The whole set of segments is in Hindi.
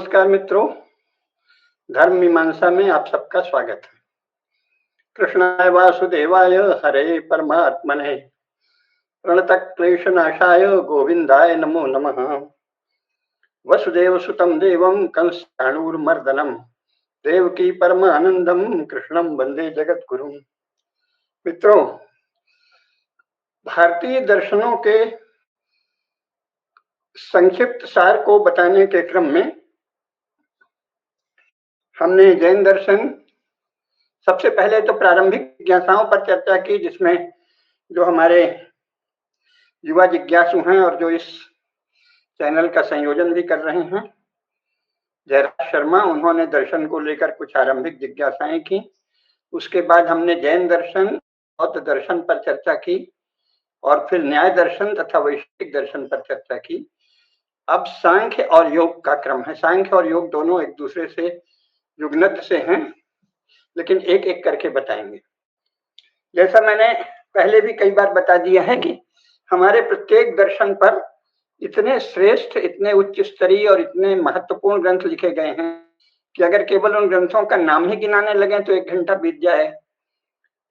नमस्कार मित्रों, धर्म मीमांसा में आप सबका स्वागत है। कृष्णाय वासुदेवाय हरे परमात्मने प्रणतः क्लेशनाशाय गोविंदाय नमो नमः। वसुदेव सुतं देवं कंसचाणूरमर्दनं देवकी परमानंदम कृष्णं वंदे जगद्गुरुं। मित्रों, भारतीय दर्शनों के संक्षिप्त सार को बताने के क्रम में हमने जैन दर्शन, सबसे पहले तो प्रारंभिक जिज्ञासाओं पर चर्चा की, जिसमें जो हमारे युवा जिज्ञासु हैं और जो इस चैनल का संयोजन भी कर रहे हैं, जयराज शर्मा, उन्होंने दर्शन को लेकर कुछ आरंभिक जिज्ञासाएं की। उसके बाद हमने जैन दर्शन, बौद्ध दर्शन पर चर्चा की और फिर न्याय दर्शन तथा वैशेषिक दर्शन पर चर्चा की। अब सांख्य और योग का क्रम है। सांख्य और योग दोनों एक दूसरे से युग्नत से हैं, लेकिन एक एक करके बताएंगे। जैसा मैंने पहले भी कई बार बता दिया है कि हमारे प्रत्येक दर्शन पर इतने श्रेष्ठ, इतने उच्च स्तरीय और इतने महत्वपूर्ण ग्रंथ लिखे गए हैं कि अगर केवल उन ग्रंथों का नाम ही गिनाने लगे तो 1 घंटा बीत जाए।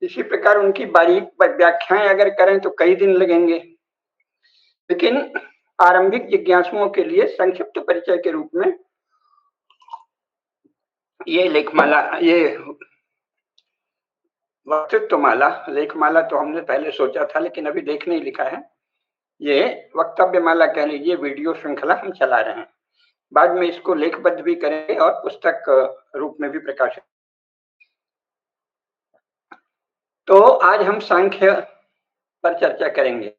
इसी प्रकार उनकी बारीक व्याख्याएं अगर करें तो कई दिन लगेंगे। लेकिन आरंभिक जिज्ञासुओं के लिए संक्षिप्त परिचय के रूप में ये लेखमाला, ये वक्तृत्वमाला, लेखमाला तो हमने पहले सोचा था लेकिन अभी लेख नहीं लिखा है, ये वक्तव्यमाला कह लीजिए, वीडियो श्रृंखला हम चला रहे हैं। बाद में इसको लेखबद्ध भी करेंगे और पुस्तक रूप में भी प्रकाशित। तो आज हम सांख्य पर चर्चा करेंगे।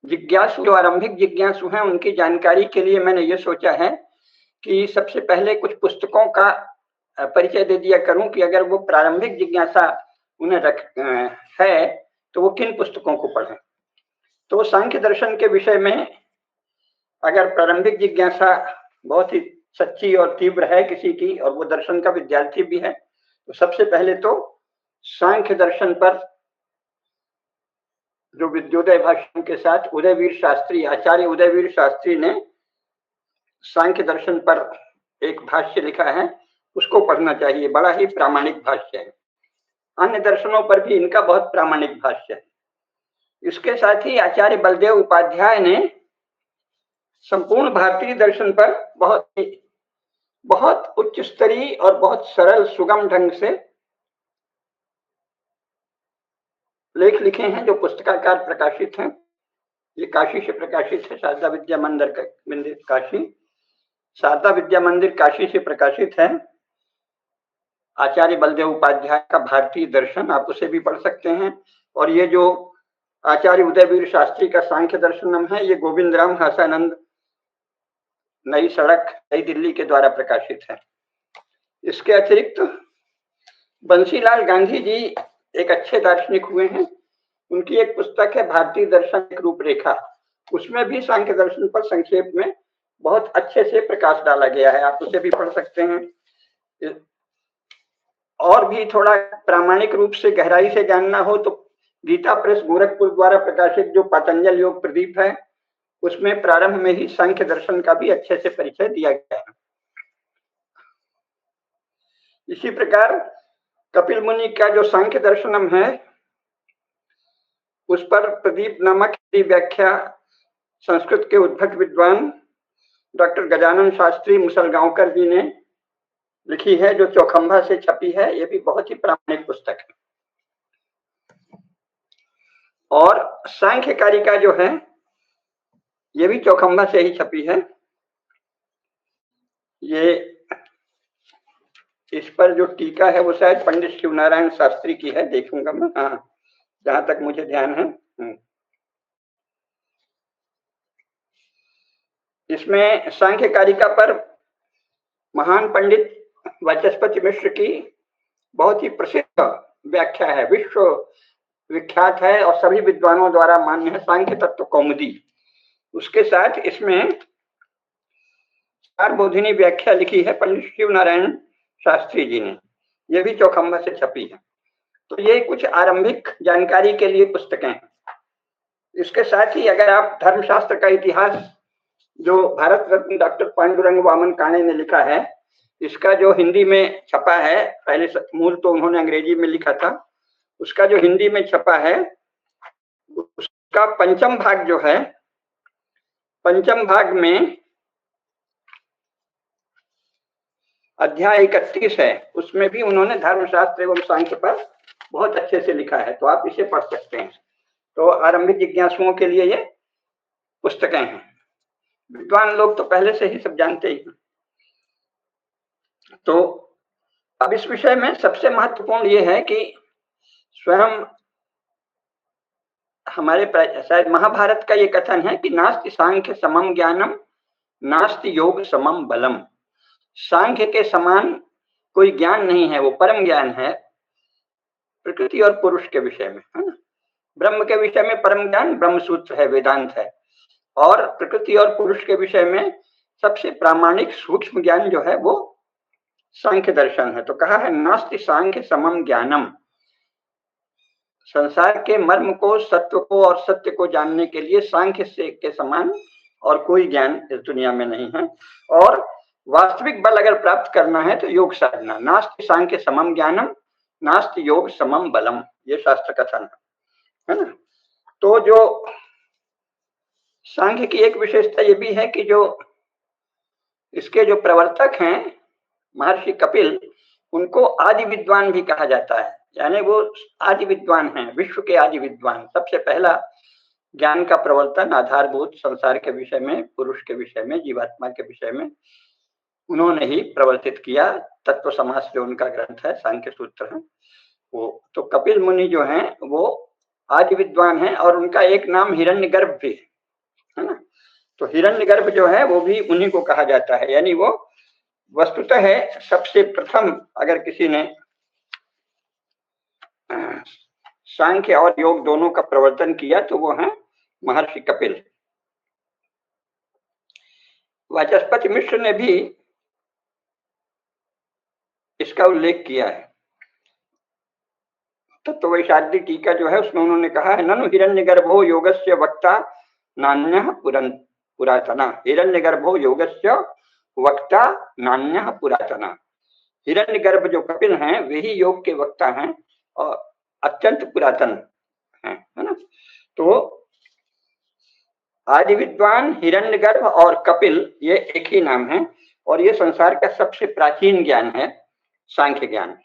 जिज्ञासु, जो आरंभिक जिज्ञासु हैं, उनकी जानकारी के लिए मैंने ये सोचा है कि सबसे पहले कुछ पुस्तकों का परिचय दे दिया करूं कि अगर वो प्रारंभिक जिज्ञासा उन्हें है तो वो किन पुस्तकों को पढ़ें। तो सांख्य दर्शन के विषय में अगर प्रारंभिक जिज्ञासा बहुत ही सच्ची और तीव्र है किसी की, और वो दर्शन का विद्यार्थी भी है, तो सबसे पहले तो सांख्य दर्शन पर जो विद्योदय भाष्य के साथ उदयवीर शास्त्री, आचार्य उदयवीर शास्त्री ने सांख्य दर्शन पर एक भाष्य लिखा है, उसको पढ़ना चाहिए। बड़ा ही प्रामाणिक भाष्य है। अन्य दर्शनों पर भी इनका बहुत प्रामाणिक भाष्य है। इसके साथ ही आचार्य बलदेव उपाध्याय ने संपूर्ण भारतीय दर्शन पर बहुत उच्च स्तरीय और बहुत सरल सुगम ढंग से लेख लिखे हैं, जो पुस्तकाकार प्रकाशित हैं। ये काशी से प्रकाशित है, शारदा विद्या मंदिर काशी, शारदा विद्या मंदिर काशी से प्रकाशित है। आचार्य बलदेव उपाध्याय का भारतीय दर्शन, आप उसे भी पढ़ सकते हैं। और ये जो आचार्य उदयवीर शास्त्री का सांख्य दर्शनम है, ये गोविंद राम हासानंद नई सड़क, नई दिल्ली के द्वारा प्रकाशित है। इसके अतिरिक्त बंसीलाल गांधी जी एक अच्छे दार्शनिक हुए हैं, उनकी एक पुस्तक है भारतीय दर्शन एक रूपरेखा। उसमें भी सांख्य दर्शन पर संक्षेप में बहुत अच्छे से प्रकाश डाला गया है, आप उसे भी पढ़ सकते हैं। और भी थोड़ा प्रामाणिक रूप से गहराई से जानना हो तो गीता प्रेस गोरखपुर द्वारा प्रकाशित जो पतंजल योग प्रदीप है, उसमें प्रारंभ में ही सांख्य दर्शन का भी अच्छे से परिचय दिया गया है। इसी प्रकार कपिल मुनि का जो सांख्य दर्शनम है, उस पर प्रदीप नामक व्याख्या संस्कृत के उद्भट विद्वान डॉक्टर गजानन शास्त्री मुसलगांवकर जी ने लिखी है, जो चौखंबा से छपी है। ये भी बहुत ही प्रामाणिक पुस्तक है। और सांख्य कारिका जो है, ये भी चौखंबा से ही छपी है। ये इस पर जो टीका है वो शायद पंडित शिवनारायण शास्त्री की है, देखूंगा मैं, हाँ, जहां तक मुझे ध्यान है। इसमें सांख्य कारिका पर महान पंडित वाचस्पति मिश्र की बहुत ही प्रसिद्ध व्याख्या है, विश्व विख्यात है और सभी विद्वानों द्वारा मान्य है, सांख्य तत्व कौमुदी। उसके साथ इसमें सारबोधिनी व्याख्या लिखी है पंडित शिवनारायण शास्त्री जी ने, यह भी चौखंबा से छपी है। तो ये कुछ आरंभिक जानकारी के लिए पुस्तकें हैं। इसके साथ ही अगर आप धर्मशास्त्र का इतिहास जो भारत रत्न डॉक्टर पांडुरंग वामन काणे ने लिखा है, इसका जो हिंदी में छपा है, पहले मूल तो उन्होंने अंग्रेजी में लिखा था, उसका जो हिंदी में छपा है उसका पंचम भाग जो है, पंचम भाग में अध्याय 31 है, उसमें भी उन्होंने धर्मशास्त्र एवं सांख्य पर बहुत अच्छे से लिखा है, तो आप इसे पढ़ सकते हैं। तो आरंभिक जिज्ञासुओं के लिए ये पुस्तकें हैं, विद्वान लोग तो पहले से ही सब जानते ही। तो अब इस विषय में सबसे महत्वपूर्ण ये है कि स्वयं हमारे शायद महाभारत का ये कथन है कि नास्ति सांख्य समम ज्ञानम, नास्ति योग समम बलम। सांख्य के समान कोई ज्ञान नहीं है, वो परम ज्ञान है प्रकृति और पुरुष के विषय में, है ना। ब्रह्म के विषय में परम ज्ञान ब्रह्म सूत्र है, वेदांत है, और प्रकृति और पुरुष के विषय में सबसे प्रामाणिक सूक्ष्म ज्ञान जो है वो सांख्य दर्शन है। तो कहा है नास्ति सांख्य समम ज्ञानम, संसार के मर्म को, सत्व को और सत्य को जानने के लिए सांख्य से के समान और कोई ज्ञान इस दुनिया में नहीं है। और वास्तविक बल अगर प्राप्त करना है तो योग साधना, नास्ति सांख्य समम ज्ञानम, नास्ति योग समम बलम, ये शास्त्र कथन है ना। तो जो सांख्य की एक विशेषता ये भी है कि जो इसके जो प्रवर्तक हैं महर्षि कपिल, उनको आदि विद्वान भी कहा जाता है, यानी वो आदि विद्वान हैं, विश्व के आदि विद्वान। सबसे पहला ज्ञान का प्रवर्तन आधारभूत संसार के विषय में, पुरुष के विषय में, जीवात्मा के विषय में उन्होंने ही प्रवर्तित किया। तत्व समास जो उनका ग्रंथ है, सांख्य सूत्र है वो। तो कपिल मुनि जो हैं वो आदि विद्वान हैं, और उनका एक नाम हिरण्यगर्भ भी है ना। तो हिरण्यगर्भ जो है वो भी उन्हीं को कहा जाता है, यानी वो वस्तुतः है सबसे प्रथम अगर किसी ने सांख्य और योग दोनों का प्रवर्तन किया तो वो है महर्षि कपिल। वाचस्पति मिश्र ने भी इसका उल्लेख किया है। तत्व वैशाली टीका जो है उसमें उन्होंने कहा है ननु हिरण्यगर्भो योगस्य वक्ता नान्यः पुरातना। हिरण्यगर्भो योगस्य वक्ता नान्यः पुरातना। हिरण्यगर्भ जो कपिल हैं वे ही योग के वक्ता हैं और अत्यंत पुरातन हैं, है ना। तो आदि विद्वान, हिरण्यगर्भ और कपिल ये एक ही नाम है, और ये संसार का सबसे प्राचीन ज्ञान है सांख्य ज्ञान।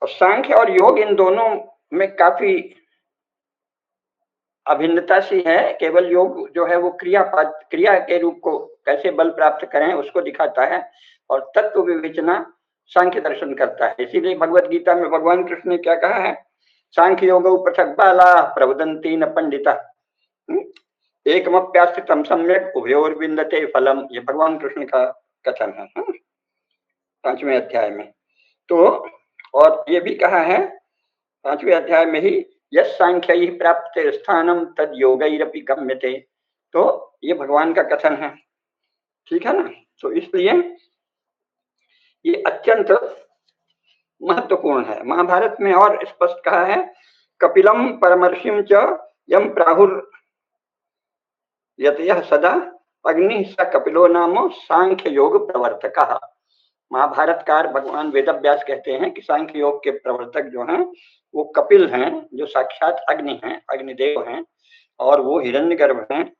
और सांख्य और योग इन दोनों में काफी अभिन्नता सी है। केवल योग जो है वो क्रिया के रूप को कैसे बल प्राप्त करें उसको दिखाता है, और तत्व विवेचना सांख्य दर्शन करता है। इसीलिए भगवत गीता में भगवान कृष्ण ने क्या कहा है, सांख्य योग पृथक बाला प्रवदंती न पंडिता एकमप्यास्थितम सम्यक उभयोर्विंदते फलम। ये भगवान कृष्ण का कथन है 5वें अध्याय में। तो और ये भी कहा है 5वें अध्याय में ही यस सांख्य ही प्राप्त स्थानम तद योगैरपि गम्यते। तो ये भगवान का कथन है, ठीक है ना। तो इसलिए ये अत्यंत महत्वपूर्ण है। महाभारत में और स्पष्ट कहा है कपिलम परमर्षिम च यम प्राहुर यतयः सदा अग्नि स कपिलो नामो सांख्य योग प्रवर्तकः। महाभारतकार भगवान वेदव्यास कहते हैं कि सांख्य योग के प्रवर्तक जो हैं वो कपिल हैं, जो साक्षात अग्नि हैं, अग्निदेव हैं, और वो हिरण्यगर्भ हैं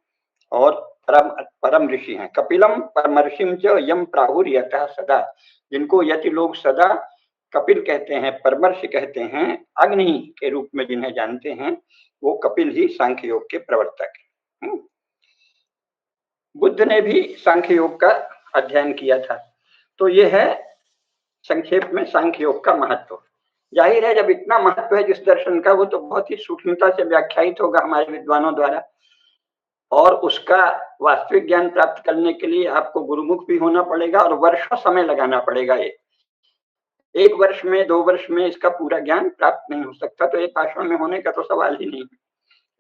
और परम ऋषि हैं। कपिलम परमर्षिम च यम प्राहुर यतः सदा, जिनको यति लोग सदा कपिल कहते हैं, परमर्षि कहते हैं, अग्नि के रूप में जिन्हें जानते हैं, वो कपिल ही सांख्य योग के प्रवर्तक हैं। बुद्ध ने भी सांख्य योग का अध्ययन किया था। तो ये है संक्षेप में सांख्य योग का महत्व। जाहिर है जब इतना महत्व है जिस दर्शन का, वो तो बहुत ही सूक्ष्मता से व्याख्यायित होगा हमारे विद्वानों द्वारा, और उसका वास्तविक ज्ञान प्राप्त करने के लिए आपको गुरुमुख भी होना पड़ेगा और वर्षों समय लगाना पड़ेगा। एक वर्ष में, 2 वर्ष में इसका पूरा ज्ञान प्राप्त नहीं हो सकता। तो एक भाषण में होने का तो सवाल ही नहीं,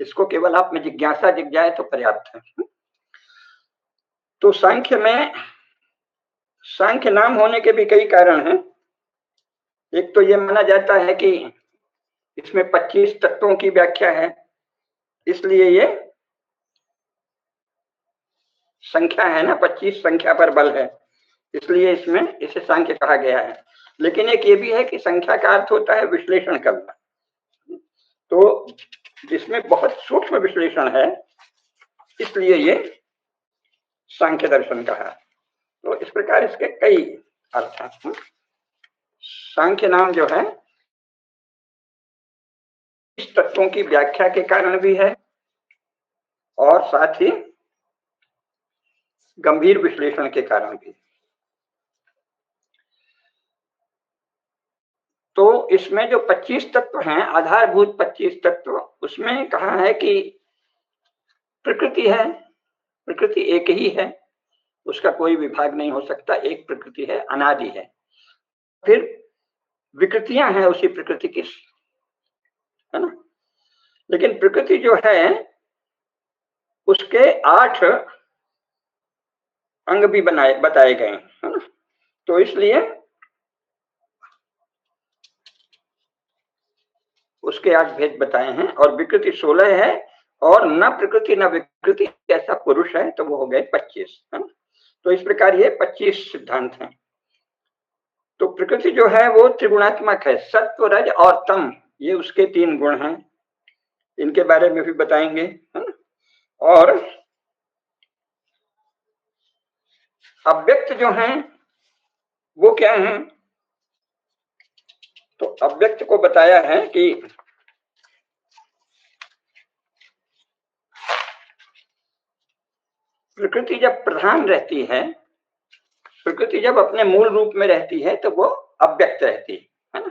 इसको केवल आप में जिज्ञासा दिख जाए तो पर्याप्त है। तो सांख्य नाम होने के भी कई कारण हैं। एक तो ये माना जाता है कि इसमें 25 तत्वों की व्याख्या है, इसलिए ये संख्या है ना, 25 संख्या पर बल है, इसलिए इसमें इसे सांख्य कहा गया है। लेकिन एक ये भी है कि संख्या का अर्थ होता है विश्लेषण करना, तो जिसमें बहुत सूक्ष्म विश्लेषण है, इसलिए ये सांख्य दर्शन कहा। तो इस प्रकार इसके कई अर्थ हैं। सांख्य नाम जो है इस तत्वों की व्याख्या के कारण भी है और साथ ही गंभीर विश्लेषण के कारण भी। तो इसमें जो 25 तत्व हैं, आधारभूत 25 तत्व, उसमें कहा है कि प्रकृति है, प्रकृति एक ही है, उसका कोई विभाग नहीं हो सकता, एक प्रकृति है, अनादि है। फिर विकृतियां हैं उसी प्रकृति की, है ना। लेकिन प्रकृति जो है उसके 8 अंग भी बताए गए, है ना। तो इसलिए उसके 8 भेद बताए हैं और विकृति 16 है और न प्रकृति न विकृति ऐसा पुरुष है, तो वो हो गए 25, है ना। तो इस प्रकार ये 25 सिद्धांत हैं। तो प्रकृति जो है वो त्रिगुणात्मक है, सत्व रज और तम, ये उसके 3 गुण हैं, इनके बारे में भी बताएंगे, है ना। और अव्यक्त जो हैं वो क्या हैं, तो अव्यक्त को बताया है कि प्रकृति जब प्रधान रहती है, प्रकृति जब अपने मूल रूप में रहती है तो वो अव्यक्त रहती है ना।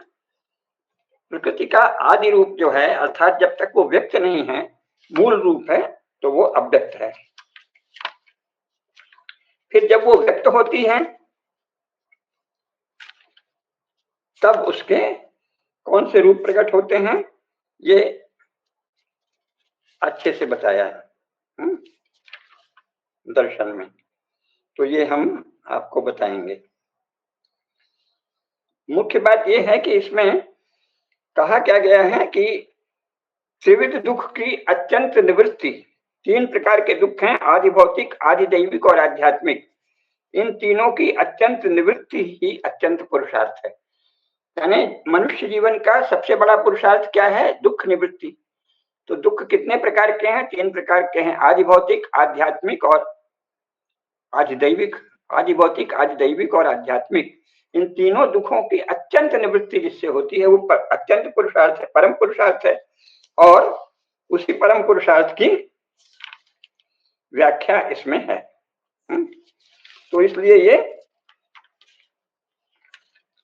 प्रकृति का आदि रूप जो है, अर्थात जब तक वो व्यक्त नहीं है, मूल रूप है, तो वो अव्यक्त है। फिर जब वो व्यक्त होती है तब उसके कौन से रूप प्रकट होते हैं, ये अच्छे से बताया है दर्शन में, तो ये हम आपको बताएंगे। मुख्य बात यह है कि इसमें कहा क्या गया है कि त्रिविध दुख की अत्यंत निवृत्ति, 3 प्रकार के दुख हैं, आदि भौतिक, आदि दैविक और आध्यात्मिक। इन तीनों की अत्यंत निवृत्ति ही अत्यंत पुरुषार्थ है। यानी मनुष्य जीवन का सबसे बड़ा पुरुषार्थ क्या है, दुख निवृत्ति। तो दुख कितने प्रकार के हैं, 3 प्रकार के हैं, आदि भौतिक, आध्यात्मिक और आदिदैविक। आदि भौतिक, आदिदैविक और आध्यात्मिक, इन तीनों दुखों की अत्यंत निवृत्ति जिससे होती है वो अत्यंत पुरुषार्थ है, परम पुरुषार्थ है। और उसी परम पुरुषार्थ की व्याख्या इसमें है। तो इसलिए ये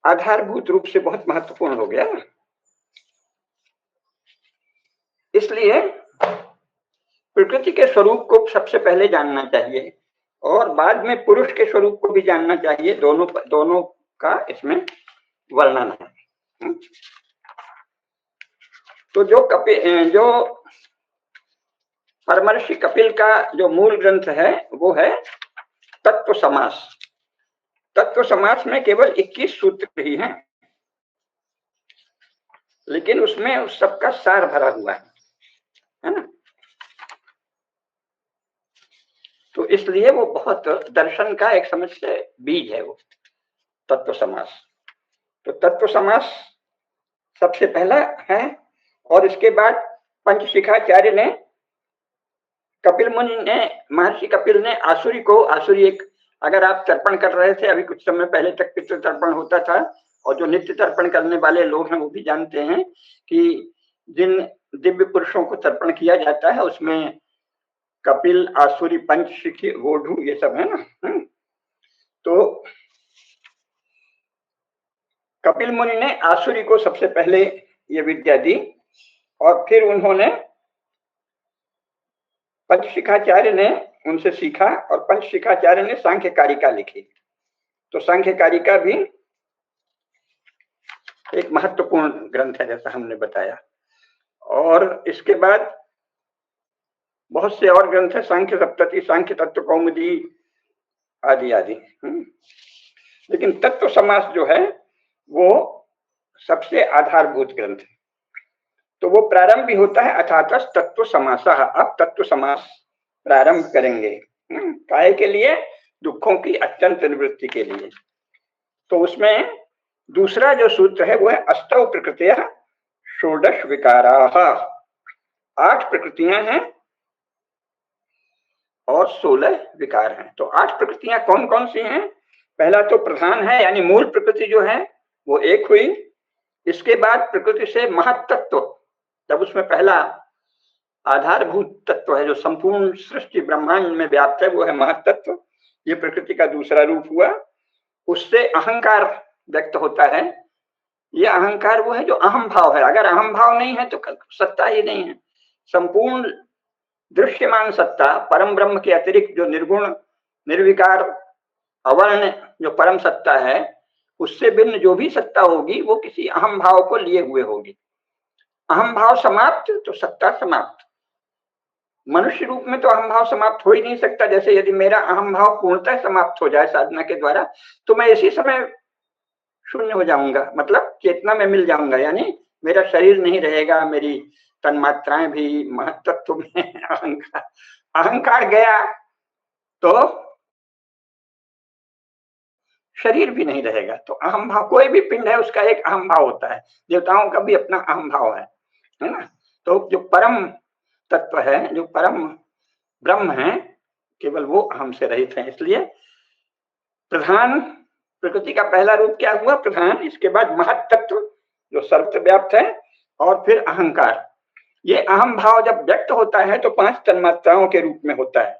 आधारभूत रूप से बहुत महत्वपूर्ण हो गया ना। इसलिए प्रकृति के स्वरूप को सबसे पहले जानना चाहिए और बाद में पुरुष के स्वरूप को भी जानना चाहिए। दोनों का इसमें वर्णन है। तो जो परमर्षि कपिल का जो मूल ग्रंथ है वो है तत्व समास। तत्व समास में केवल 21 सूत्र ही हैं, लेकिन उसमें उस सबका सार भरा हुआ है ना। तो इसलिए वो बहुत दर्शन का एक समझ से बीज है वो तत्व समास। तो तत्व समास सबसे पहला है और इसके बाद पंचशिखाचार्य ने, कपिल मुनि ने, महर्षि कपिल ने आसुरी को, आसुरी एक, अगर आप तर्पण कर रहे थे, अभी कुछ समय पहले तक पितृ तर्पण होता था और जो नित्य तर्पण करने वाले लोग हैं वो भी जानते हैं कि जिन दिव्य पुरुषों को तर्पण किया जाता है उसमें कपिल, आसुरी, पंचशिखी, वोढु, ये सब है ना। तो कपिल मुनि ने आसुरी को सबसे पहले ये विद्या दी और फिर उन्होंने, पंचशिखाचार्य ने उनसे सीखा और पंचशिखाचार्य ने सांख्य कारिका लिखी। तो सांख्य कारिका भी एक महत्वपूर्ण ग्रंथ है जैसा हमने बताया। और इसके बाद बहुत से और ग्रंथ है, सांख्य सप्तति, सांख्य तत्व कौमुदी आदि आदि। लेकिन तत्व समास जो है वो सबसे आधारभूत ग्रंथ है। तो वो प्रारंभ भी होता है अथातस तत्व समासः। अब तत्व समास प्रारंभ करेंगे। काहे के लिए? दुखों की अत्यंत निवृत्ति के लिए। तो उसमें दूसरा जो सूत्र है वो है अष्टौ प्रकृतियः षोडश विकाराः। 8 प्रकृतियां हैं और 16 विकार हैं। तो 8 प्रकृतियां कौन कौन सी हैं? पहला तो प्रधान है, यानी मूल प्रकृति जो है वो एक हुई। इसके बाद प्रकृति से महत्तत्व, जब उसमें पहला आधारभूत तत्व है जो संपूर्ण सृष्टि ब्रह्मांड में व्याप्त है, वो है महत्तत्व। ये प्रकृति का दूसरा रूप हुआ। उससे अहंकार व्यक्त होता है। ये अहंकार वो है जो अहम भाव है। अगर अहम भाव नहीं है तो सत्ता ही नहीं है। संपूर्ण दृश्यमान सत्ता परम ब्रह्म के अतिरिक्त जो निर्गुण निर्विकार अवर्ण जो परम सत्ता है, उससे भिन्न जो भी सत्ता होगी वो किसी अहम भाव को लिए हुए होगी। अहम भाव समाप्त तो सत्ता समाप्त। मनुष्य रूप में तो अहम भाव समाप्त हो ही नहीं सकता। जैसे यदि मेरा अहम भाव पूर्णतः समाप्त हो जाए साधना के द्वारा, तो मैं इसी समय शून्य हो जाऊंगा, मतलब चेतना में मिल जाऊंगा। यानी मेरा शरीर नहीं रहेगा, मेरी तन्मात्राएं भी, महत्तत्व में अहंकार अहंकार गया तो शरीर भी नहीं रहेगा। तो अहम भाव, कोई भी पिंड है उसका एक अहम भाव होता है। देवताओं का भी अपना अहम भाव है ना। तो जो परम तत्व है, जो परम ब्रह्म है, केवल वो अहम से रहित है। इसलिए प्रधान प्रकृति का पहला रूप क्या हुआ? प्रधान। इसके बाद महत्तत्व जो सर्वव्याप्त है, और फिर अहंकार। ये अहम भाव जब व्यक्त होता है तो 5 तन्मात्राओं के रूप में होता है।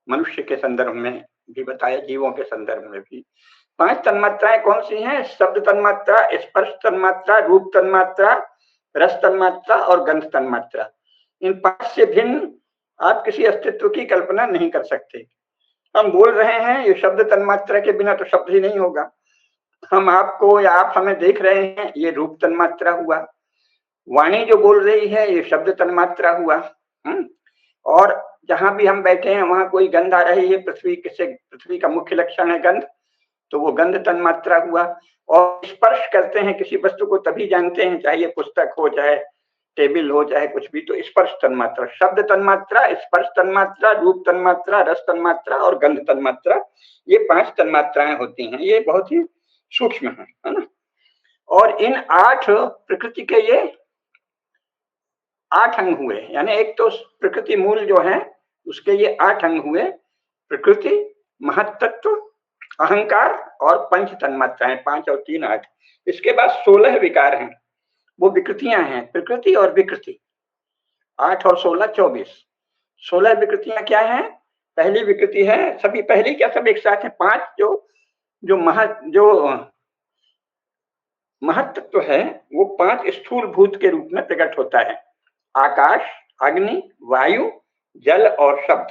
मनुष्य के संदर्भ में भी बताया, जीवों के संदर्भ में भी। 5 तन्मात्राएं कौन सी हैं? शब्द तन्मात्रा, स्पर्श तन्मात्रा, रूप तन्मात्रा, रस तन्मात्रा और गंध तन्मात्रा। इन 5 से भिन्न आप किसी अस्तित्व की कल्पना नहीं कर सकते। हम बोल रहे हैं, ये शब्द तन्मात्रा के बिना तो शब्द ही नहीं होगा। हम आपको या आप हमें देख रहे हैं, ये रूप तन्मात्रा हुआ। वाणी जो बोल रही है, ये शब्द तन्मात्रा हुआ। और जहां भी हम बैठे हैं वहां कोई गंध आ रही है, पृथ्वी का मुख्य लक्षण है गंध, तो वो गंध तन्मात्रा हुआ। और स्पर्श करते हैं किसी वस्तु को तभी जानते हैं, चाहे ये पुस्तक हो, चाहे टेबल हो, चाहे कुछ भी, तो स्पर्श तन्मात्रा। शब्द तन्मात्रा, स्पर्श तन्मात्रा, रूप तन्मात्रा, रस तन्मात्रा और गंध तन्मात्रा, ये 5 तन्मात्राएं होती हैं। ये बहुत ही सूक्ष्म है ना। और इन 8 प्रकृति के ये 8 अंग हुए। यानी एक तो प्रकृति मूल जो है उसके ये 8 अंग हुए: प्रकृति, महत्तत्व, अहंकार और पंच तन्मात्राएं, 5 और 3 8। इसके बाद 16 विकार हैं, वो विकृतियां हैं, प्रकृति और विकृति। 8 और 16 24। 16 विकृतियां क्या हैं? पहली विकृति है, सभी पहली क्या सब एक साथ है, 5 जो महत्तत्व है वो 5 स्थूल भूत के रूप में प्रकट होता है: आकाश, अग्नि, वायु, जल और शब्द।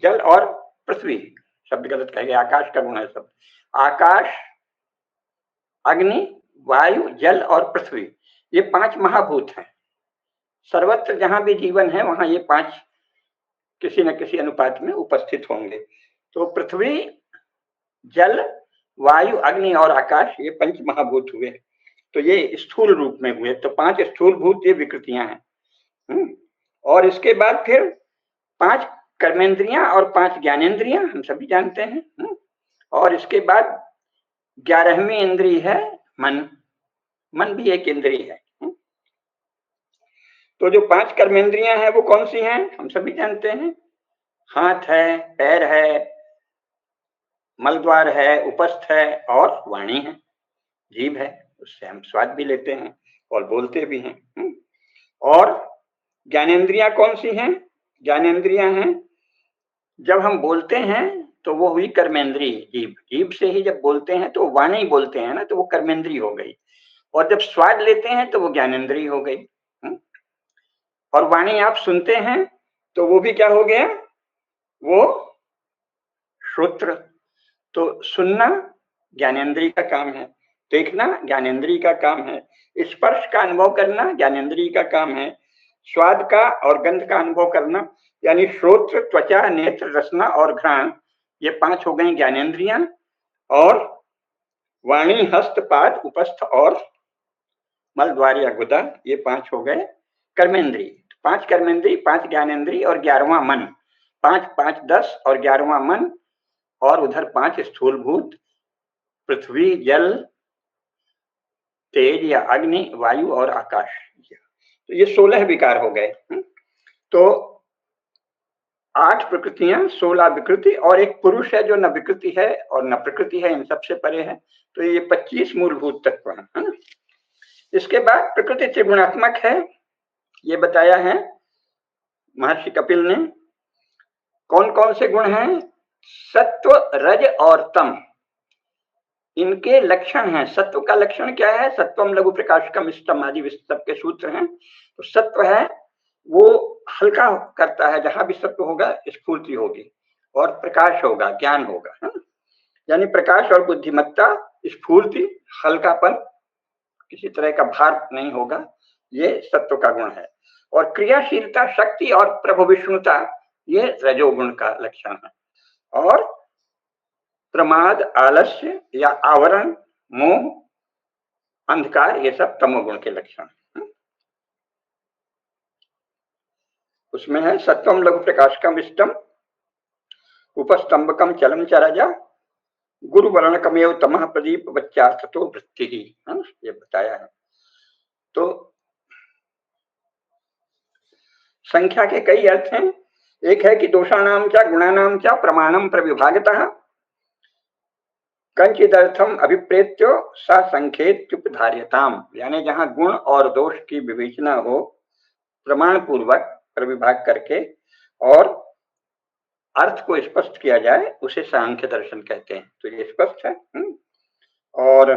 जल और पृथ्वी, शब्द गलत कह गए, आकाश का गुण है शब्द। आकाश, अग्नि, वायु, जल और पृथ्वी, ये 5 महाभूत हैं। सर्वत्र जहां भी जीवन है वहां ये 5 किसी न किसी अनुपात में उपस्थित होंगे। तो पृथ्वी, जल, वायु, अग्नि और आकाश, ये 5 महाभूत हुए। तो ये स्थूल रूप में हुए। तो 5 स्थूल भूत ये विकृतियां हैं। और इसके बाद फिर 5 कर्मेंद्रियां और 5 ज्ञानेंद्रियां, हम सभी जानते हैं। और इसके बाद 11वीं इंद्रिय है मन। मन भी एक इंद्रिय है। तो जो 5 कर्मेंद्रियां हैं वो कौन सी हैं? हम सभी जानते हैं। हाथ है, पैर है, मलद्वार है, उपस्थ है और वाणी है, जीभ है, उससे हम स्वाद भी लेते हैं और बोलते भी हैं। और ज्ञानेंद्रियां कौन सी हैं? ज्ञानेंद्रियां हैं, जब हम बोलते हैं तो वो हुई कर्मेंद्री, जीभ। जीभ से ही जब बोलते हैं तो वाणी बोलते हैं ना, तो वो कर्मेंद्री हो गई। और जब स्वाद लेते हैं तो वो ज्ञानेंद्री हो गई। और वाणी आप सुनते हैं तो वो भी क्या हो गया? वो श्रोत्र। तो सुनना ज्ञानेंद्रिय का काम है, देखना ज्ञानेंद्रिय का काम है, स्पर्श का अनुभव करना ज्ञानेंद्रिय का काम है, स्वाद का और गंध का अनुभव करना, यानी श्रोत्र, त्वचा, नेत्र, रसना और घ्राण, ये 5 हो गई ज्ञानेंद्रियां। और वाणी, हस्त, पाद, उपस्थ और मलद्वार या गुदा, ये 5 हो गए कर्मेंद्रिय। 5 कर्मेंद्रिय, 5 ज्ञानेंद्रिय और 11वां मन। 5 5 10 और 11वां मन, और उधर 5 स्थूलभूत, पृथ्वी, जल, तेज या अग्नि, वायु और आकाश। तो ये 16 विकार हो गए। तो 8 प्रकृतियां, 16 विकृति, और एक पुरुष है जो न विकृति है और न प्रकृति है, इन सबसे परे है। तो ये 25 मूलभूत तत्व है ना। इसके बाद प्रकृति त्रिगुणात्मक है, ये बताया है महर्षि कपिल ने। कौन कौन से गुण हैं? सत्व, रज और तम, इनके लक्षण हैं। सत्व का लक्षण क्या है? सत्वम लघु प्रकाशकम इष्टम आदि सब के सूत्र हैं। तो सत्व है वो हल्का करता है, जहां भी सत्व होगा स्फूर्ति होगी, और प्रकाश होगा, ज्ञान होगा, है ना। यानी प्रकाश और बुद्धिमत्ता, स्फूर्ति, हल्कापन, किसी तरह का भार नहीं होगा, ये सत्व का गुण है। और क्रियाशीलता, शक्ति और प्रभु विष्णुता, ये रजोगुण का लक्षण है। और प्रमाद, आलस्य या आवरण, मोह, अंधकार, ये सब तमोगुण के लक्षण हैं। उसमें है सत्वम लघु प्रकाशकम इष्टम, उपस्तंभकम चलम चरजा, गुरु वर्णकमेव तमः प्रदीप बच्चार्थतो वृत्ति ही, है ना, ये बताया है। तो संख्या के कई अर्थ हैं। एक है कि दोषाणाम च गुणानाम च प्रमाणम प्रविभागतः कंचिदर्थम अभिप्रेत्यो सा संख्येत्युपधार्यताम, यानी जहां गुण और दोष की विवेचना हो प्रमाण पूर्वक प्रविभाग करके और अर्थ को स्पष्ट किया जाए, उसे सांख्य दर्शन कहते हैं। तो ये स्पष्ट है। और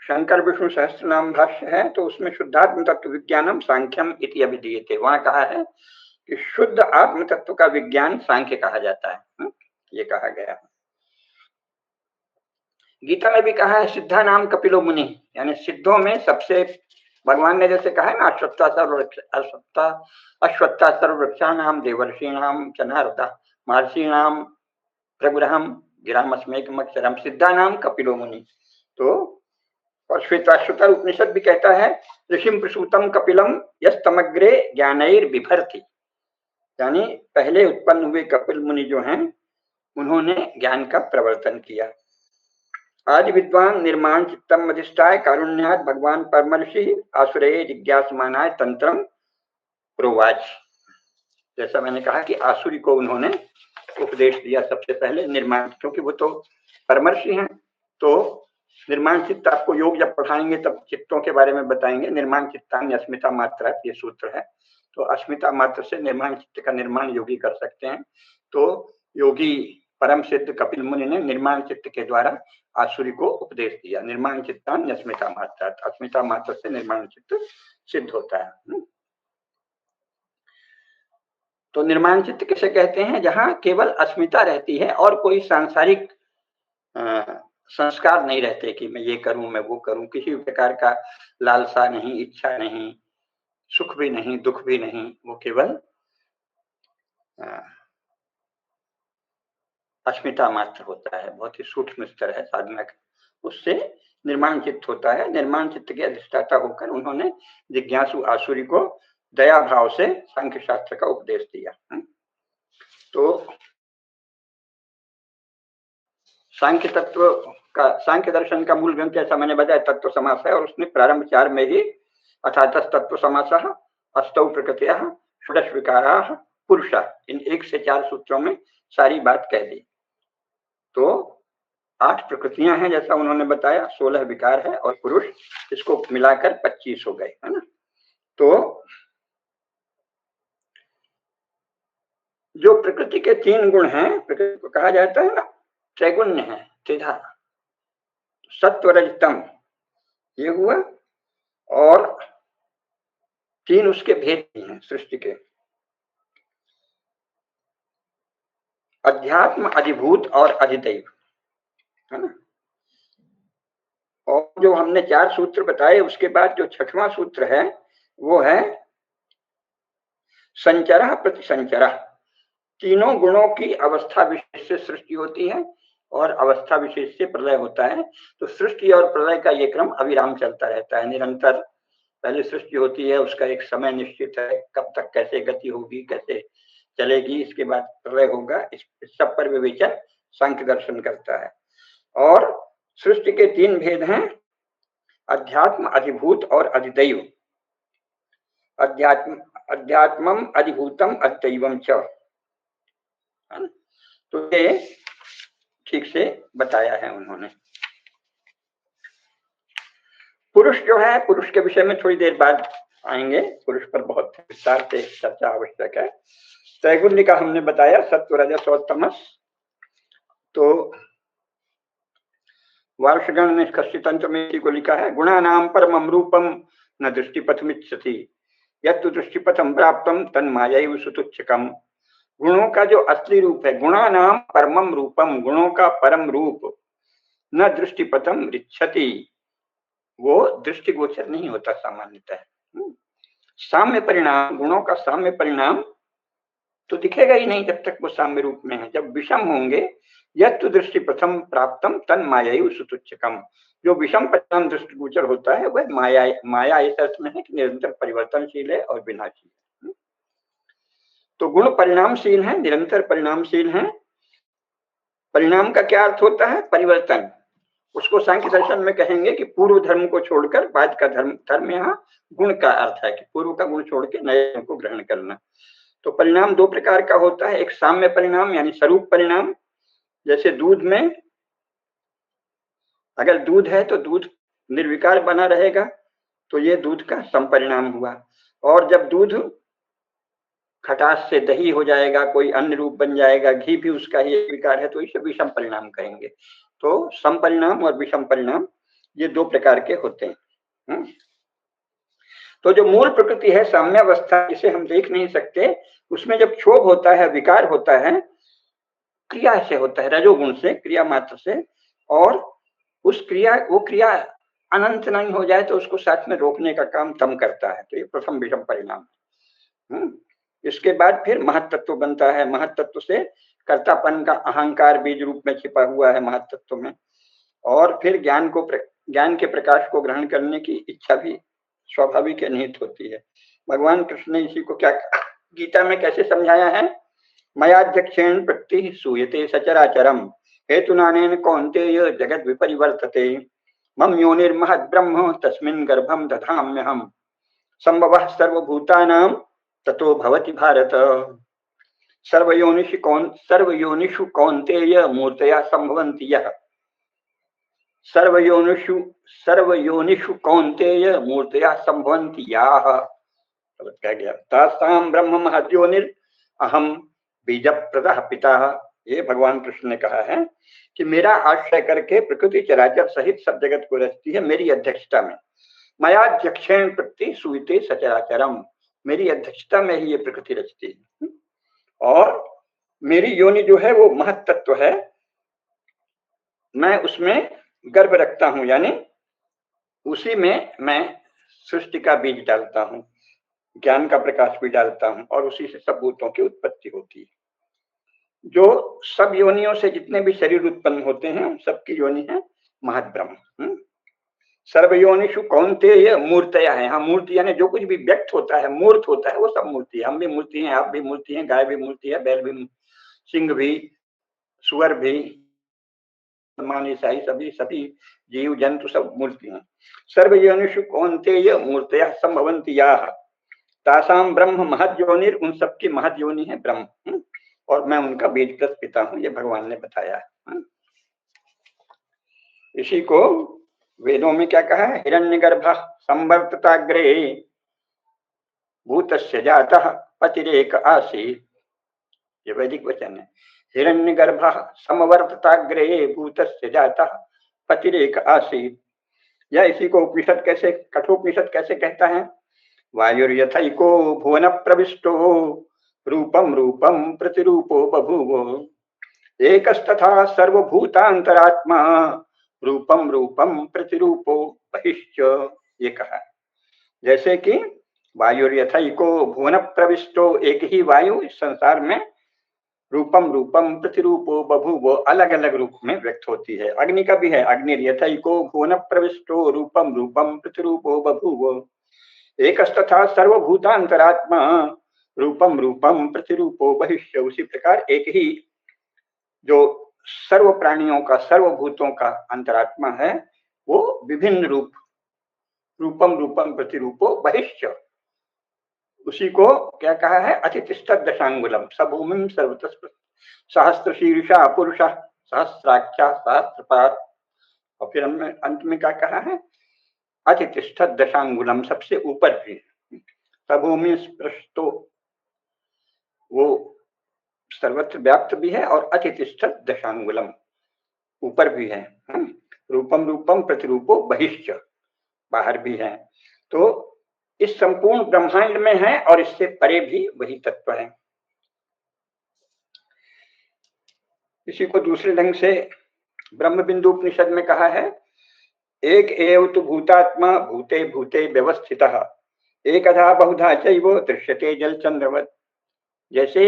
शंकर विष्णु सहस्त्र नाम भाष्य है, तो उसमें शुद्धात्म तत्व विज्ञानम सांख्यम इति अभिधीयते, वहां कहा है कि शुद्ध आत्म तत्व का विज्ञान सांख्य कहा जाता है, ये कहा गया है। गीता में भी कहा है सिद्धा नाम कपिलो मुनि, यानी सिद्धों में सबसे, भगवान ने जैसे कहा है ना, अश्वत्था सर्ववृक्षाणाम देवर्षीणाम च नारदा महर्षीणाम प्रगुरहम गिरामस्मेकमक्षरम सिद्धा नाम कपिलो मुनि। तो और श्वेताश्वतर उपनिषद भी कहता है ऋषिम प्रसूतम कपिलम यस्तमग्रे ज्ञानैर बिभर्ति, यानी पहले उत्पन्न हुए कपिल मुनि जो हैं उन्होंने ज्ञान का प्रवर्तन किया। आज विद्वान निर्माण चित्तम अधिष्ठाय कारुण्यात भगवान परमर्षि आसुरे जिज्ञासमानाय तंत्रम प्रोवाच। जैसा मैंने कहा कि आसुरी को उन्होंने उपदेश दिया सबसे पहले निर्माण, क्योंकि वो तो परमर्षि हैं। तो निर्माण चित्त आपको योग जब पढ़ाएंगे तब चित्तों के बारे में बताएंगे। निर्माण चित्तान्य अस्मिता मात्रा, ये सूत्र है। तो अस्मिता मात्र से निर्माण चित्त का निर्माण योगी कर सकते हैं। तो योगी परम सिद्ध कपिल मुनि ने निर्माण चित्त के द्वारा आसुरी को उपदेश दिया। निर्माण चित्तान्य अस्मिता मात्रा, अस्मिता मात्र से निर्माण चित्त सिद्ध होता है। तो निर्माण चित्त किसे कहते हैं? जहां केवल अस्मिता रहती है और कोई सांसारिक संस्कार नहीं रहते कि मैं ये करूं, मैं वो करूं, किसी प्रकार का लालसा नहीं, इच्छा नहीं, सुख भी नहीं, दुख भी नहीं, वो केवल अस्मिता मात्र होता है। बहुत ही सूक्ष्म स्तर है साधना का, उससे निर्माण चित्त होता है। निर्माण चित्त के अधिष्ठाता होकर उन्होंने जिज्ञासु आसुरी को दया भाव से सांख्य शास्त्र का उपदेश दिया। तो सांख्य तत्व का, सांख्य दर्शन का मूल ग्रंथ जैसा मैंने बताया तत्व समास है, और उसने प्रारंभ 4 में ही अर्थात तत्व समासः अष्टौ प्रकृतयः षोडश विकाराः पुरुषः, इन 1 से 4 सूत्रों में सारी बात कह दी। तो 8 प्रकृतियां हैं जैसा उन्होंने बताया, 16 विकार है और पुरुष, इसको मिलाकर 25 हो गए, है ना। तो जो प्रकृति के 3 गुण हैं, प्रकृति को कहा जाता है ना त्रैगुण्य है, त्रिधा, सत्व रज तम, ये हुआ। और 3 उसके भेद भी हैं सृष्टि के, अध्यात्म, अधिभूत और अधिदैव, है ना। और जो हमने 4 सूत्र बताए, उसके बाद जो 6वां सूत्र है वो है संचरः प्रतिसंचरः। तीनों गुणों की अवस्था विशेष से सृष्टि होती है और अवस्था विशेष से प्रलय होता है। तो सृष्टि और प्रलय का ये क्रम अविराम चलता रहता है, निरंतर। पहले सृष्टि होती है, उसका एक समय निश्चित है, कब तक कैसे गति होगी, कैसे चलेगी, इसके बाद प्रलय होगा, इस सब पर विवेचन सांख्य दर्शन करता है। और सृष्टि के 3 भेद हैं, अध्यात्म, अधिभूत और अधिदैव। अध्यात्मम अधिभूतम अधिदैवम च, तो ये ठीक से बताया है उन्होंने। पुरुष जो है, पुरुष के विषय में थोड़ी देर बाद आएंगे, पुरुष पर बहुत विस्तार से चर्चा आवश्यक है। त्रैगुण्य का हमने बताया, सत्व, रजस और तमस। तो वार्षगण ने कश्चित तंत्र में इसी को लिखा है, गुणानाम परमं रूपम न दृष्टिपथमिच्छति यत्तु दृष्टिपथम प्राप्तम तन्मायैव सुतुच्छकम। गुणों का जो असली रूप है, गुणानाम परमं रूपम, गुणों का परम रूप, न दृष्टिपथम रिच्छति, वो दृष्टिगोचर नहीं होता सामान्यतः। साम्य परिणाम, गुणों का साम्य परिणाम तो दिखेगा ही नहीं जब तक वो साम्य रूप में है। जब विषम होंगे, यत्तु दृष्टि प्रथम प्राप्तम तन मायायु सुतुच्छकम, जो विषम परिणाम दृष्टिगोचर होता है वह माया, माया इस अर्थ में है कि निरंतर परिवर्तनशील है और विनाशी है। तो गुण परिणामशील है, निरंतर परिणामशील है। परिणाम का क्या अर्थ होता है? परिवर्तन। उसको सांख्य दर्शन में कहेंगे कि पूर्व धर्म को छोड़कर बाद का धर्म। धर्म यहाँ गुण का अर्थ है कि पूर्व का गुण छोड़ के नए धर्म को ग्रहण करना। तो परिणाम 2 प्रकार का होता है, एक साम्य परिणाम यानी स्वरूप परिणाम, जैसे दूध में अगर दूध है तो दूध निर्विकार बना रहेगा, तो ये दूध का समपरिणाम हुआ। और जब दूध खटास से दही हो जाएगा, कोई अन्य रूप बन जाएगा, घी भी उसका ही विकार है, तो इसे विषम परिणाम कहेंगे। तो समपरिणाम और विषम परिणाम ये 2 प्रकार के होते हैं। तो जो मूल प्रकृति है साम्यावस्था, जिसे हम देख नहीं सकते, उसमें जब क्षोभ होता है, विकार होता है, क्रिया से होता है, रजोगुण से, क्रिया मात्र से, और उस क्रिया, वो क्रिया अनंत नहीं हो जाए तो उसको साथ में रोकने का काम तम करता है। तो ये प्रथम विषम परिणाम है। इसके बाद फिर महत्तत्व बनता है। महत्तत्व से कर्तापन का अहंकार बीज रूप में छिपा हुआ है महत्तत्व में, और फिर ज्ञान के प्रकाश को ग्रहण करने की इच्छा भी स्वाभाविक है, निहित होती है। भगवान कृष्ण ने इसी को क्या गीता में कैसे समझाया है? मयाध्यक्षेण प्रकृति सूयते सचराचरम हेतुनानेन कौन्तेय जगद विपरिवर्तते मम योनिर्महद् ब्रह्म तस्मिन् गर्भं दधाम्यहम् संभवः सर्वभूतानां ततो भवति भारत। सर्वयोनिषु कौन्तेय मूर्तया संभवन्ति यः सर्वयोनिषु कौन्तेय मूर्तया संभवन्ति याः कह गया तासां ब्रह्म महद्योनिर अहम बीजप्रदः पिता। ये भगवान कृष्ण ने कहा है कि मेरा आश्रय करके प्रकृति चराचर सहित सब जगत को रचती है मेरी अध्यक्षता में। मयाध्यक्षेण प्रकृति सूयते सचराचरम, मेरी अध्यक्षता में ही ये प्रकृति रचती है। और मेरी योनि जो है वो महत्तत्व है, मैं उसमें गर्भ रखता हूं, यानी उसी में मैं सृष्टि का बीज डालता हूं, ज्ञान का प्रकाश भी डालता हूं, और उसी से सब भूतों की उत्पत्ति होती है। जो सब योनियों से जितने भी शरीर उत्पन्न होते हैं उन सबकी योनि है महद्ब्रह्म। सर्वयोनिषु कौन्तेय मूर्तया है। हाँ, मूर्ति यानी जो कुछ भी व्यक्त होता है, मूर्त होता है, वो सब मूर्ति है। हम भी मूर्ति हैं, आप भी मूर्ति हैं, गाय भी मूर्ति है, बैल भी, सिंह भी, सुअर भी, मान ईसाई सभी जीव जंतु सब मूर्ति हैं। सर्वयोनिषु कौन्तेय मूर्तया संभवन्ति याः तासाम ब्रह्म महद्योनिर, उन सबकी महद्योनि है ब्रह्म, और मैं उनका बीजप्रद पिता हूं, ये भगवान ने बताया है। इसी को वेदों में क्या कहा है? हिरण्यगर्भः संवर्तताग्रे भूतस्य जातः पतिरेक आसीत्, ये वैदिक वचन है। हिरण्यगर्भः समवर्तताग्रे भूतस्य जातः पतिरेक आसीत्। या इसी को उपनिषद कैसे, कठोपनिषद कैसे कहता है? वायुर्यथैको भुवन प्रविष्टो रूपम रूपम प्रतिरूपो बभूव एकस्तथा सर्वभूतांतरात्मा रूपम रूपम प्रतिरूपो बहिश्च, ये कहा। जैसे कि वायुर्यथैको भुवन प्रविष्टो, एक ही वायु इस संसार में रूपम रूपम प्रतिरूपो बभूव, अलग अलग रूप में व्यक्त होती है। अग्नि का भी है, अग्निर्यथैको भुवन प्रविष्टो रूपम रूपम प्रतिरूपो बभूव एकस्तथा सर्वभूतांतरात्मा रूपम रूपम प्रतिरूपो बहिष्य। उसी प्रकार एक ही जो सर्व प्राणियों का, सर्वभूतों का अंतरात्मा है, वो विभिन्न रूप, रूपम रूपम प्रतिरूपो बहिष्य, उसी को क्या कहा है, अतितिष्ठत् दशांगुलम सभूमिम सर्वतः सहस्त्र शीर्षा पुरुष सहस्राक्षा सहस्त्रपाद। और फिर हमने अंत में क्या कहा है, अतितिष्ठत् दशांगुलम, सबसे ऊपर भी, सभूमि स्पृष्टो, वो सर्वत्र व्याप्त भी है और अतितिष्ठत् दशांगुलम, ऊपर भी है। रूपम रूपम प्रतिरूपो बहिष्य, बाहर भी है। तो इस संपूर्ण ब्रह्मांड में है और इससे परे भी वही तत्व है। इसी को दूसरे ढंग से ब्रह्म बिंदु उपनिषद में कहा है, एक एव तु भूतात्मा भूते भूते व्यवस्थितः एकधा बहुधा चैव दृश्यते जल चंद्रवत। जैसे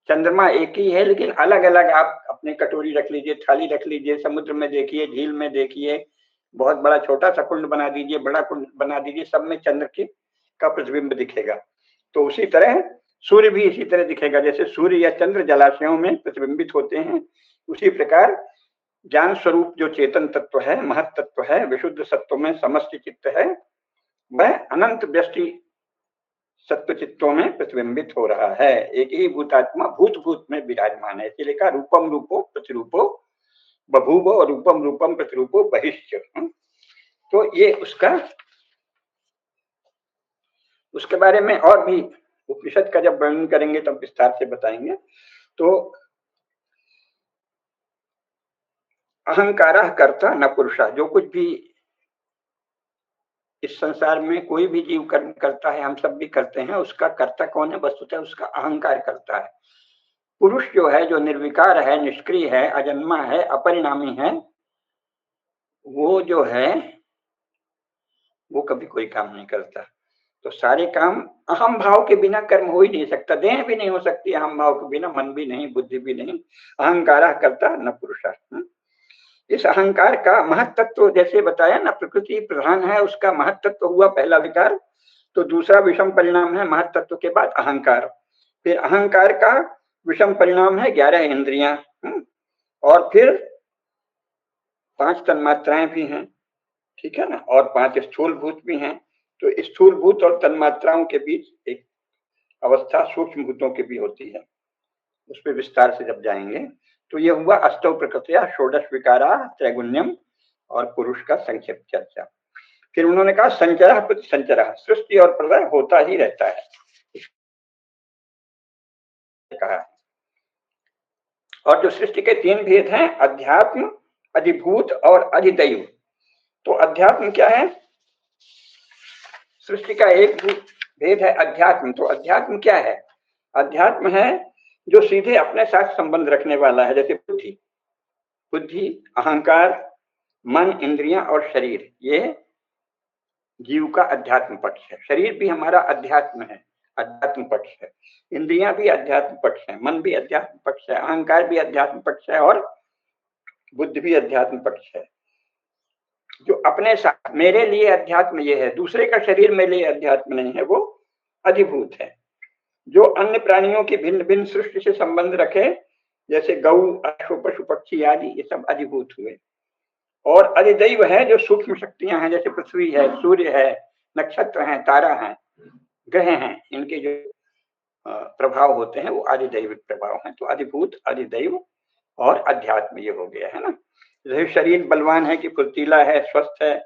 चंद्रमा एक ही है लेकिन अलग अलग, आप अपने कटोरी रख लीजिए, थाली रख लीजिए, समुद्र में देखिए, झील में देखिए, बहुत बड़ा छोटा सा कुंड बना दीजिए, बड़ा कुंड बना दीजिए, सब में चंद्र के का प्रतिबिंब दिखेगा। तो उसी तरह सूर्य भी इसी तरह दिखेगा, जैसे सूर्य या चंद्र जलाशयों में प्रतिबिंबित होते हैं, उसी प्रकार ज्ञान स्वरूप जो चेतन तत्व है, महत तत्व है, विशुद्ध सत्व में समष्टि चित्त है, वह अनंत व्यष्टि सत्व चित्तों में प्रतिबिंबित हो रहा है। एक ही भूतात्मा भूत भूत में विराजमान है, इसलिए कहा रूपम रूपो प्रतिरूपो बभूव और रूपम रूपम प्रतिरूपो बहिष्य। तो ये उसके बारे में और भी उपनिषद का जब वर्णन करेंगे तब विस्तार से बताएंगे। तो अहंकारः कर्ता न पुरुषः, जो कुछ भी इस संसार में कोई भी जीव कर्म करता है, हम सब भी करते हैं, उसका कर्ता कौन है, वस्तुतः उसका अहंकार करता है। पुरुष जो है, जो निर्विकार है, निष्क्रिय है, अजन्मा है, अपरिणामी है, वो जो है वो कभी कोई काम नहीं करता। तो सारे काम अहम भाव के बिना कर्म हो ही नहीं सकता, देह भी नहीं हो सकती अहम भाव के बिना, मन भी नहीं, बुद्धि भी नहीं। अहंकार करता न पुरुषः। इस अहंकार का महत्त्व जैसे बताया ना, प्रकृति प्रधान है, उसका महत्त्व हुआ पहला विकार। तो दूसरा विषम परिणाम है महत्त्व के बाद अहंकार। फिर अहंकार का विषम परिणाम है 11 इंद्रियां, और फिर 5 तन्मात्राएं भी हैं, ठीक है ना, और 5 स्थूल भूत भी हैं। तो स्थूल भूत और तन्मात्राओं के बीच एक अवस्था सूक्ष्म भूतों की भी होती है, उस पर विस्तार से जब जाएंगे। तो ये हुआ अष्टौ प्रकृतिया षोडश विकारा त्रैगुण्यम और पुरुष का संक्षिप्त चर्चा। फिर उन्होंने कहा संचरः प्रति संचरः, सृष्टि और प्रलय होता ही रहता है, कहा। और जो सृष्टि के 3 भेद हैं, अध्यात्म, अधिभूत और अधिदैव। तो अध्यात्म क्या है, सृष्टि का एक भेद है अध्यात्म। तो अध्यात्म क्या है, अध्यात्म है जो सीधे अपने साथ संबंध रखने वाला है, जैसे बुद्धि, बुद्धि, अहंकार, मन, इंद्रियां और शरीर, ये जीव का अध्यात्म पक्ष है। शरीर भी हमारा अध्यात्म है, अध्यात्म पक्ष है। इंद्रियां भी अध्यात्म पक्ष है, मन भी अध्यात्म पक्ष है, अहंकार भी अध्यात्म पक्ष है और बुद्धि भी अध्यात्म पक्ष है। जो अपने साथ, मेरे लिए अध्यात्म ये है, दूसरे का शरीर मेरे लिए अध्यात्म नहीं है, वो अधिभूत है। जो अन्य प्राणियों की भिन्न भिन्न सृष्टि से संबंध रखे, जैसे गौ, अश्व, पशु, पक्षी आदि, ये सब अधिभूत हुए। और अधिदैव है जो सूक्ष्म शक्तियां हैं, जैसे पृथ्वी है, सूर्य है, नक्षत्र हैं, तारा है, ग्रह हैं, इनके जो प्रभाव होते हैं वो अधिदैविक प्रभाव हैं। तो अधिभूत, अधिदैव और अध्यात्म ये हो गया है ना। जैसे शरीर बलवान है कि फुर्तीला है, स्वस्थ है,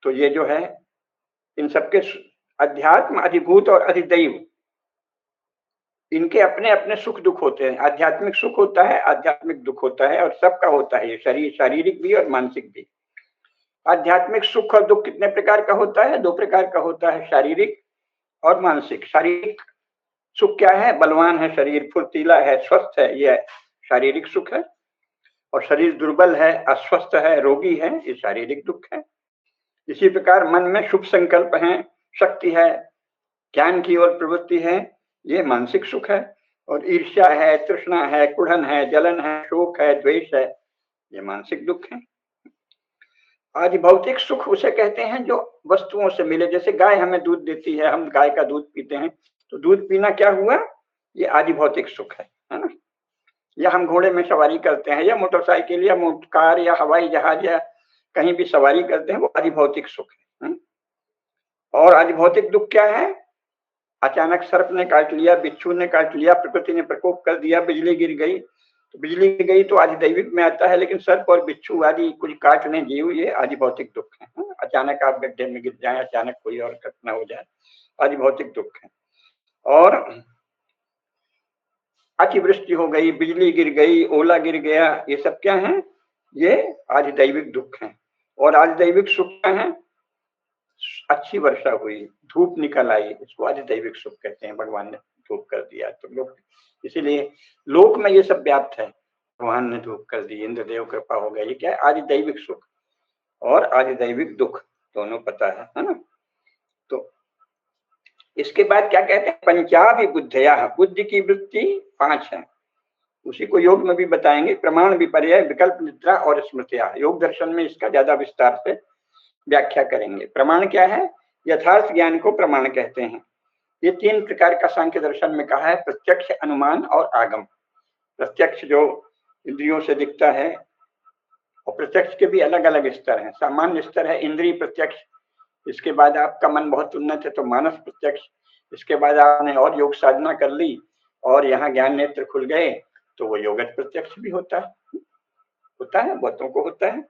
तो ये जो है इन सबके अध्यात्म, अधिभूत और अधिदैव, इनके अपने अपने सुख दुख होते हैं। आध्यात्मिक सुख होता है, आध्यात्मिक दुख होता है, और सबका होता है ये, शरीर, शारीरिक भी और मानसिक भी। आध्यात्मिक सुख और दुख कितने प्रकार का होता है, 2 प्रकार का होता है, शारीरिक और मानसिक। शारीरिक सुख क्या है, बलवान है शरीर, फुर्तीला है, स्वस्थ है, ये शारीरिक सुख है। और शरीर दुर्बल है, अस्वस्थ है, रोगी है, ये शारीरिक दुख है। इसी प्रकार मन में शुभ संकल्प है, शक्ति है, ज्ञान की ओर प्रवृत्ति है, ये मानसिक सुख है। और ईर्ष्या है, तृष्णा है, कुढ़न है, जलन है, शोक है, द्वेष है, ये मानसिक दुख है। आज भौतिक सुख उसे कहते हैं जो वस्तुओं से मिले, जैसे गाय हमें दूध देती है, हम गाय का दूध पीते हैं, तो दूध पीना क्या हुआ, ये आदि भौतिक सुख है ना। या हम घोड़े में सवारी करते हैं या मोटरसाइकिल या कार या हवाई जहाज या कहीं भी सवारी करते हैं, वो आदि भौतिक सुख है। और आदि भौतिक दुख क्या है, अचानक सर्प ने काट लिया, बिच्छू ने काट लिया, प्रकृति ने प्रकोप कर दिया, बिजली गिर गई, तो बिजली गिर गई तो आदि दैविक में आता है, लेकिन सर्प और बिच्छू आदि कुछ काट लें जीव, ये आदि भौतिक दुख है। अचानक आप गड्ढे में गिर जाए, अचानक कोई और घटना हो जाए, आदि भौतिक दुख है। और अतिवृष्टि हो गई, बिजली गिर गई, ओला गिर गया, ये सब क्या है, ये आदि दैविक दुख है। और आदि दैविक सुख क्या है, अच्छी वर्षा हुई, धूप निकल आई, इसको आदि दैविक सुख कहते हैं, भगवान ने धूप कर दिया तो लोग, इसीलिए लोक में ये सब व्याप्त है, भगवान ने धूप कर दी, इंद्रदेव कृपा हो गया, ये क्या है, आदि दैविक सुख और आदि दैविक दुख दोनों पता है ना। तो इसके बाद क्या कहते हैं, पंचाभि बुद्धया, बुद्धि की वृत्ति 5 है, उसी को योग में भी बताएंगे, प्रमाण विपर्यय विकल्प निद्रा और स्मृतिया, योग दर्शन में इसका ज्यादा विस्तार से व्याख्या करेंगे। प्रमाण क्या है, यथार्थ ज्ञान को प्रमाण कहते हैं। ये 3 प्रकार का सांख्य दर्शन में कहा है, प्रत्यक्ष, अनुमान और आगम। प्रत्यक्ष जो इंद्रियों से दिखता है, और प्रत्यक्ष के भी अलग अलग स्तर हैं। सामान्य स्तर है इंद्रिय प्रत्यक्ष, इसके बाद आपका मन बहुत उन्नत है तो मानस प्रत्यक्ष, इसके बाद आपने और योग साधना कर ली और यहाँ ज्ञान नेत्र खुल गए तो वो योगत प्रत्यक्ष भी होता है, बहुतों को होता है।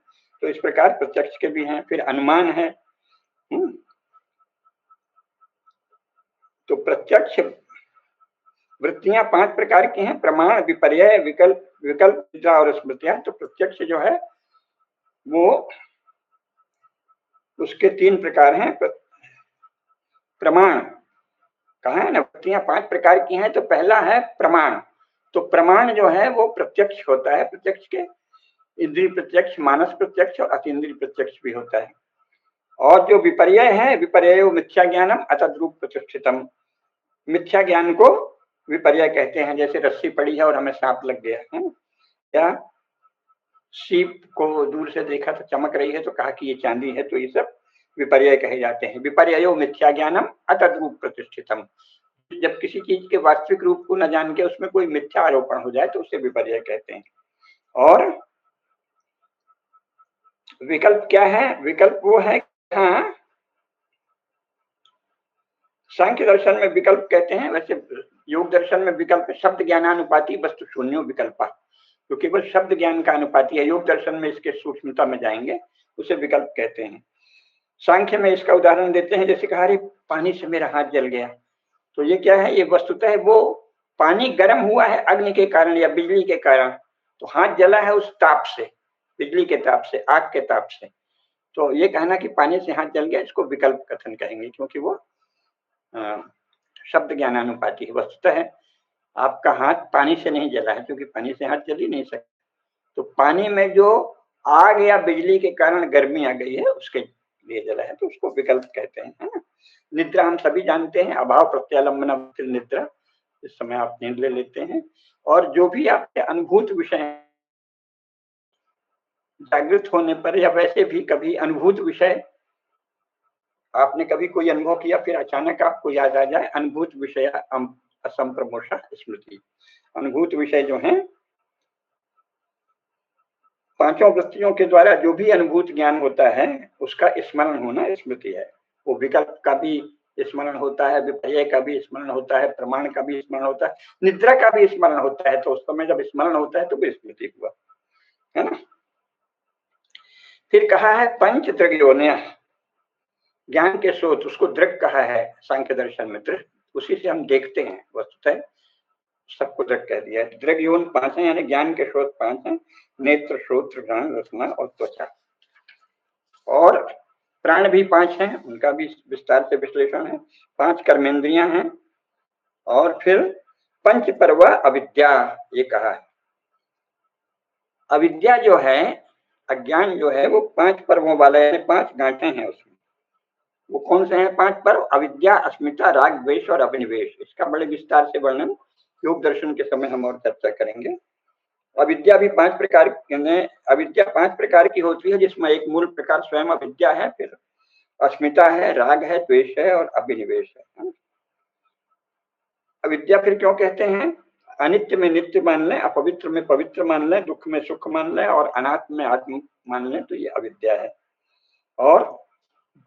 तो इस प्रकार प्रत्यक्ष के भी हैं। फिर अनुमान है। तो प्रत्यक्ष वृत्तियां 5 प्रकार की हैं, प्रमाण, विपर्यय, विकल्प और स्मृतियां। तो प्रत्यक्ष जो है वो उसके 3 प्रकार हैं। प्रमाण कहा है ना, वृत्तियां 5 प्रकार की हैं, तो पहला है प्रमाण। तो प्रमाण जो है वो प्रत्यक्ष होता है, प्रत्यक्ष के इंद्रिय प्रत्यक्ष, मानस प्रत्यक्ष और अतीन्द्रिय प्रत्यक्ष भी होता है। और जो विपर्यय है, विपर्यय मिथ्या ज्ञानम अतद्रूप प्रतिष्ठितम, मिथ्या ज्ञान को विपर्यय कहते हैं। जैसे रस्सी पड़ी है और हमें सांप लग गया है, या सीप को दूर से देखा तो चमक रही है तो कहा कि ये चांदी है, तो ये सब विपर्यय कहे जाते हैं। विपर्ययो मिथ्या ज्ञानम अतद्रूप प्रतिष्ठितम, जब किसी चीज के वास्तविक रूप को न जान के उसमें कोई मिथ्या आरोपण हो जाए तो उसे विपर्यय कहते हैं। और विकल्प क्या है, विकल्प वो है, हाँ सांख्य दर्शन में विकल्प कहते हैं, वैसे योग दर्शन में विकल्प शब्द ज्ञानानुपाती वस्तु शून्यो विकल्पा, तो केवल शब्द ज्ञान का अनुपाती है। योग दर्शन में इसके सूक्ष्मता में जाएंगे, उसे विकल्प कहते हैं। सांख्य में इसका उदाहरण देते हैं, जैसे कहा रे पानी से मेरा हाथ जल गया, तो ये क्या है, ये वस्तुतः वो पानी गर्म हुआ है अग्नि के कारण या बिजली के कारण, तो हाथ जला है उस ताप से, बिजली के ताप से, आग के ताप से। तो ये कहना कि पानी से हाथ जल गया, इसको विकल्प कथन कहेंगे, क्योंकि वो शब्द ज्ञानानुपाती है। वस्तुतः आपका हाथ पानी से नहीं जला है, क्योंकि पानी से हाथ जल ही नहीं सकता। तो पानी में जो आग या बिजली के कारण गर्मी आ गई है उसके लिए जला है, तो उसको विकल्प कहते हैं, है ना। निद्रा हम सभी जानते हैं, अभाव प्रत्यालंबन निद्रा, इस समय आप नींद ले लेते हैं। और जो भी आपके अनुभूत विषय जागृत होने पर या वैसे भी कभी अनुभूत विषय आपने कभी कोई अनुभव किया, फिर अचानक आपको याद आ जाए, अनुभूत विषय असंप्रमोषा स्मृति। अनुभूत विषय जो हैं, 5 वृत्तियों के द्वारा जो भी अनुभूत ज्ञान होता है उसका स्मरण होना स्मृति है। वो विकल्प का भी स्मरण होता है, विपर्यय का भी स्मरण होता है, प्रमाण का भी स्मरण होता है, निद्रा का भी स्मरण होता है। तो उस समय जब स्मरण होता है तो वो स्मृति हुआ, है ना। फिर कहा है पंच दृग्योन्य, ज्ञान के स्रोत, उसको दृग कहा है सांख्य दर्शन में। दृग उसी से हम देखते हैं, वस्तुतः सबको दृग कह दिया है। दृग योन 5 है, यानी ज्ञान के स्रोत 5 हैं, नेत्र, श्रोत्र, घ्राण, रसना और त्वचा। और प्राण भी 5 हैं, उनका भी विस्तार से विश्लेषण है। 5 कर्मेंद्रियां हैं। और फिर पंच पर्व अविद्या, ये कहा है। अविद्या जो है, अज्ञान जो है, वो 5 पर्वों वाला है, 5 गांठें हैं उसमें। वो कौन से हैं 5 पर्व, अविद्या, अस्मिता, राग, द्वेष और अभिनिवेश। इसका बड़े विस्तार से वर्णन योग दर्शन के समय हम और चर्चा करेंगे। अविद्या भी 5 प्रकार, अविद्या 5 प्रकार की होती है, जिसमें एक मूल प्रकार स्वयं अविद्या है, फिर अस्मिता है, राग है, द्वेष है और अभिनिवेश है। अविद्या फिर क्यों कहते हैं? अनित्य में नित्य मान लें, अपवित्र में पवित्र मान लें, दुख में सुख मान लें और अनात्म में आत्म मान लें, तो ये अविद्या है। और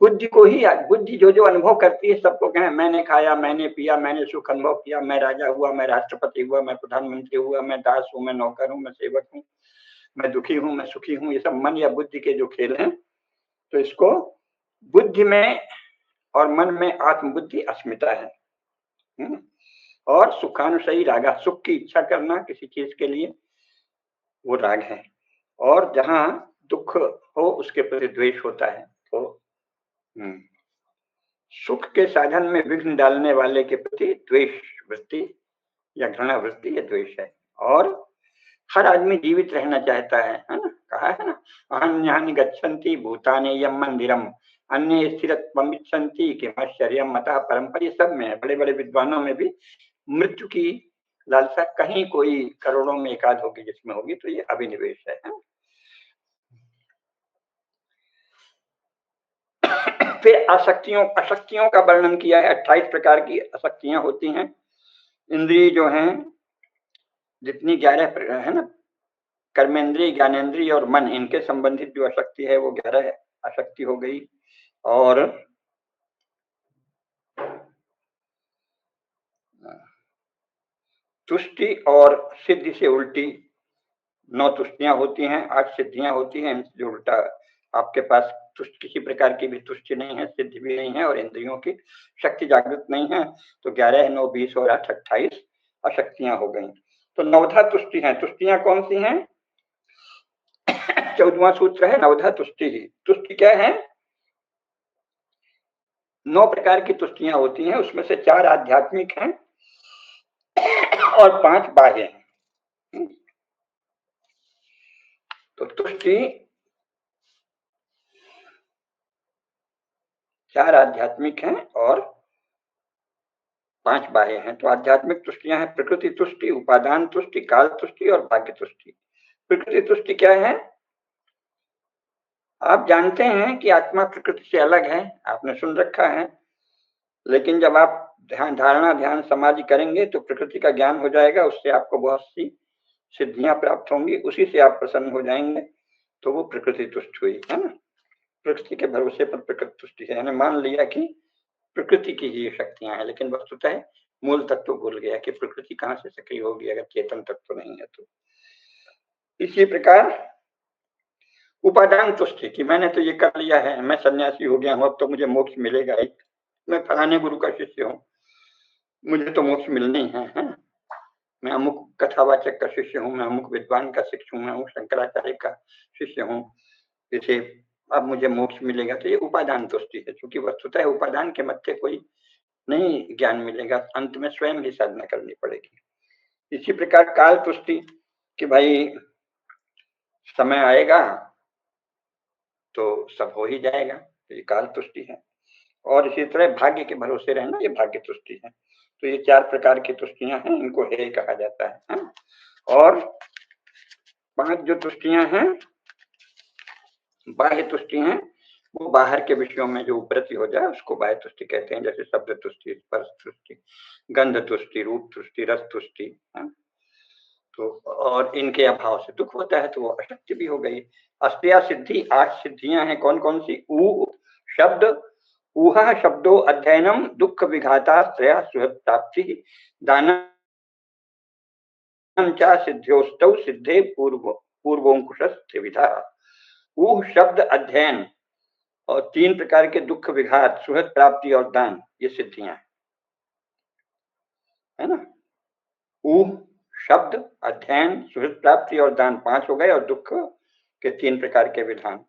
बुद्धि को ही, बुद्धि जो जो अनुभव करती है सबको कहें मैंने खाया, मैंने पिया, मैंने सुख अनुभव किया, मैं राजा हुआ, मैं राष्ट्रपति हुआ, मैं प्रधानमंत्री हुआ, मैं दास हूँ, मैं नौकर हूँ, मैं सेवक हूँ, मैं दुखी हूँ, मैं सुखी हूँ, ये सब मन या बुद्धि के जो खेल हैं, तो इसको बुद्धि में और मन में आत्मबुद्धि अस्मिता है। और सुखानुसई रागा, सुख की इच्छा करना किसी चीज के लिए, वो राग है। और जहां दुख हो उसके प्रति द्वेष होता है। तो सुख के साधन में विघ्न डालने वाले के प्रति द्वेष वृत्ति या घृणा वृत्ति या द्वेष है। और हर आदमी जीवित रहना चाहता है ना? कहा है ना, अन्यानि गच्छन्ति भूतानि यम मंदिरम अन्य स्थिरत्वमिच्छन्ति किमश्चर्यम मतः परंपरा, ये सब में है। बड़े बड़े विद्वानों में भी मृत्यु की लालसा कहीं कोई करोड़ों में एकाध होगी जिसमें होगी, तो ये अभिनिवेश है। फिर अशक्तियों का वर्णन किया है। 28 प्रकार की अशक्तियां होती हैं। इंद्रिय जो हैं जितनी 11 है ना, कर्मेंद्रिय, ज्ञानेंद्रिय और मन, इनके संबंधित जो अशक्ति है वो 11 अशक्ति हो गई। और तुष्टि और सिद्धि से उल्टी 9 तुष्टियां होती हैं, 8 सिद्धियां होती हैं। इनसे जो उल्टा आपके पास किसी प्रकार की भी तुष्टि नहीं है, सिद्धि भी नहीं है और इंद्रियों की शक्ति जागृत नहीं है, तो 11, 9, 20 और 8, 28 अशक्तियां हो गई। तो नवधा तुष्टि है। तुष्टियां कौन सी हैं? 14वां सूत्र है नवधा तुष्टि ही। तुष्टि क्या है? 9 प्रकार की तुष्टियां होती हैं, उसमें से 4 आध्यात्मिक हैं और 5 बाह्य हैं। तो तुष्टि 4 आध्यात्मिक हैं और 5 बाह्य हैं। तो आध्यात्मिक तुष्टियां हैं प्रकृति तुष्टि, उपादान तुष्टि, काल तुष्टि और भाग्य तुष्टि। प्रकृति तुष्टि क्या है? आप जानते हैं कि आत्मा प्रकृति से अलग है, आपने सुन रखा है, लेकिन जब आप ध्यान समाधि करेंगे तो प्रकृति का ज्ञान हो जाएगा, उससे आपको बहुत सी सिद्धियां प्राप्त होंगी, उसी से आप प्रसन्न हो जाएंगे, तो वो प्रकृति तुष्ट हुई, है ना। प्रकृति के भरोसे पर प्रकृति तुष्टि है, यानी मान लिया कि प्रकृति की ही शक्तियां हैं, लेकिन वस्तुतः मूल तत्व भूल गया कि प्रकृति कहाँ से सक्रिय होगी अगर चेतन तत्व नहीं है तो। इसी प्रकार उपादान तुष्टि कि मैंने तो ये कर लिया है, मैं सन्यासी हो गया हूं, अब तो मुझे मोक्ष मिलेगा ही, मैं फलाने गुरु का शिष्य हूँ, मुझे तो मोक्ष मिलना ही है? मैं अमुक कथावाचक का शिष्य हूँ, मैं अमुक विद्वान का शिष्य हूँ, मैं अमुक शंकराचार्य का शिष्य हूँ, जैसे अब मुझे मोक्ष मिलेगा। तो ये उपादान तुष्टि है, क्योंकि वस्तुतः उपादान के मध्य कोई नहीं ज्ञान मिलेगा, अंत में स्वयं ही साधना करनी पड़ेगी। इसी प्रकार काल तुष्टि कि भाई समय आएगा तो सब हो ही जाएगा, तो ये काल तुष्टि है। और इसी तरह भाग्य के भरोसे रहना, ये भाग्य तुष्टि है। तो ये 4 प्रकार की तुष्टियां हैं, इनको हे कहा जाता है। और 5 जो तुष्टियां हैं बाह्य तुष्टि हैं, वो बाहर के विषयों में जो उपरति हो जाए उसको बाह्य तुष्टि कहते हैं, जैसे शब्द तुष्टि, स्पर्श तुष्टि, गंध तुष्टि, रूप तुष्टि, रस तुष्टि। तो और इनके अभाव से दुख होता है, तो वो अशक्ति भी हो गई। अष्टया सिद्धि, 8 सिद्धियां हैं। कौन कौन सी? ऊ शब्द, ऊहा शब्दो अध्ययनम, दुख विघाता त्रया सुहृत प्राप्ति, दानम च सिद्ध्योस्तौ सिद्धे पूर्वोंकुश त्रिविधा। ऊह शब्द, अध्ययन और 3 प्रकार के दुख विघात, सुहृत प्राप्ति और दान, ये सिद्धियां है ना। ऊह शब्द, अध्ययन, सुहृत प्राप्ति और दान 5 हो गए, और दुख के 3 प्रकार के विधान।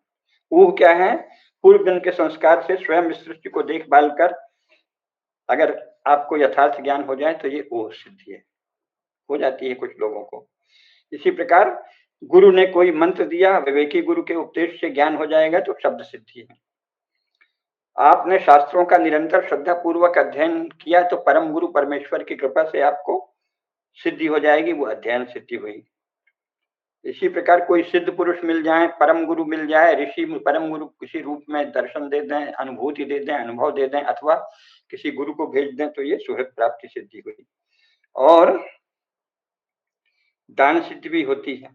ऊह क्या है? पूर्व जन्म के संस्कार से स्वयं इस सृष्टि को देखभाल कर अगर आपको यथार्थ ज्ञान हो जाए तो ये ऊह सिद्धि है, हो जाती है कुछ लोगों को। इसी प्रकार गुरु ने कोई मंत्र दिया, विवेकी गुरु के उपदेश से ज्ञान हो जाएगा तो शब्द सिद्धि है। आपने शास्त्रों का निरंतर श्रद्धा पूर्वक अध्ययन किया तो परम गुरु परमेश्वर की कृपा से आपको सिद्धि हो जाएगी, वो अध्ययन सिद्धि हुई। इसी प्रकार कोई सिद्ध पुरुष मिल जाए, परम गुरु मिल जाए, ऋषि परम गुरु किसी रूप में दर्शन दे दें, अनुभूति दे दें, अनुभव दे दें, अथवा किसी गुरु को भेज दें, तो ये सुहृत प्राप्ति सिद्धि हुई। और दान सिद्धि भी होती है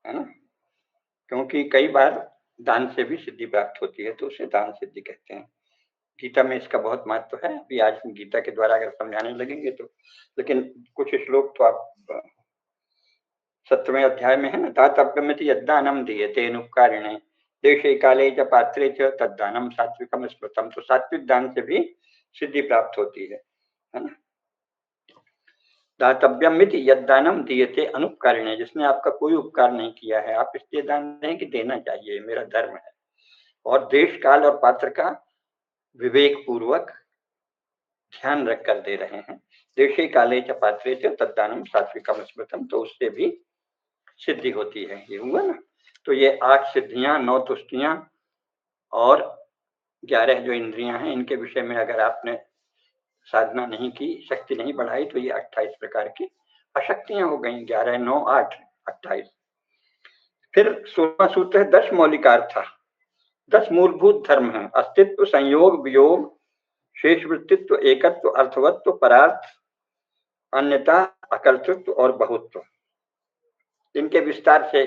ना, क्योंकि कई बार दान से भी सिद्धि प्राप्त होती है, तो उसे दान सिद्धि कहते हैं। गीता में इसका बहुत महत्व है। अभी आज गीता के द्वारा अगर समझाने लगेंगे तो, लेकिन कुछ श्लोक तो आप 7वें अध्याय में है ना, दातव्यमिति यद्दानम दीयते अनुपकारिणे देशे काले च पात्रे च तद्दानम सात्विकम स्मृतम। तो सात्विक दान से भी सिद्धि प्राप्त होती है ना। दातव्यमिति यद्दानम दीयते अनुपकारिणे, जिसने आपका कोई उपकार नहीं किया है, आप इसलिए दान दें कि देना चाहिए, मेरा धर्म है। और देश काल और पात्र का विवेक पूर्वक ध्यान रखकर दे रहे हैं। देशे काले च पात्रे च तद्दानम सात्विकम स्मृतम, तो उससे भी सिद्धि होती है। ये हुआ ना। तो ये 8 सिद्धियां, 9 तुष्टियां और 11 जो इंद्रियां हैं, इनके विषय में अगर आपने साधना नहीं की, शक्ति नहीं बढ़ाई, तो ये 28 प्रकार की अशक्तियां हो गई। 11, 9, 8, 28। फिर 16वां सूत्र है 10 मौलिकार्थ, 10 मूलभूत धर्म है। अस्तित्व, संयोग, वियोग, शेष वृत्तित्व, एकत्व, अर्थवत्व, परार्थ, अन्यता, अकर्तृत्व और बहुत्व। इनके विस्तार से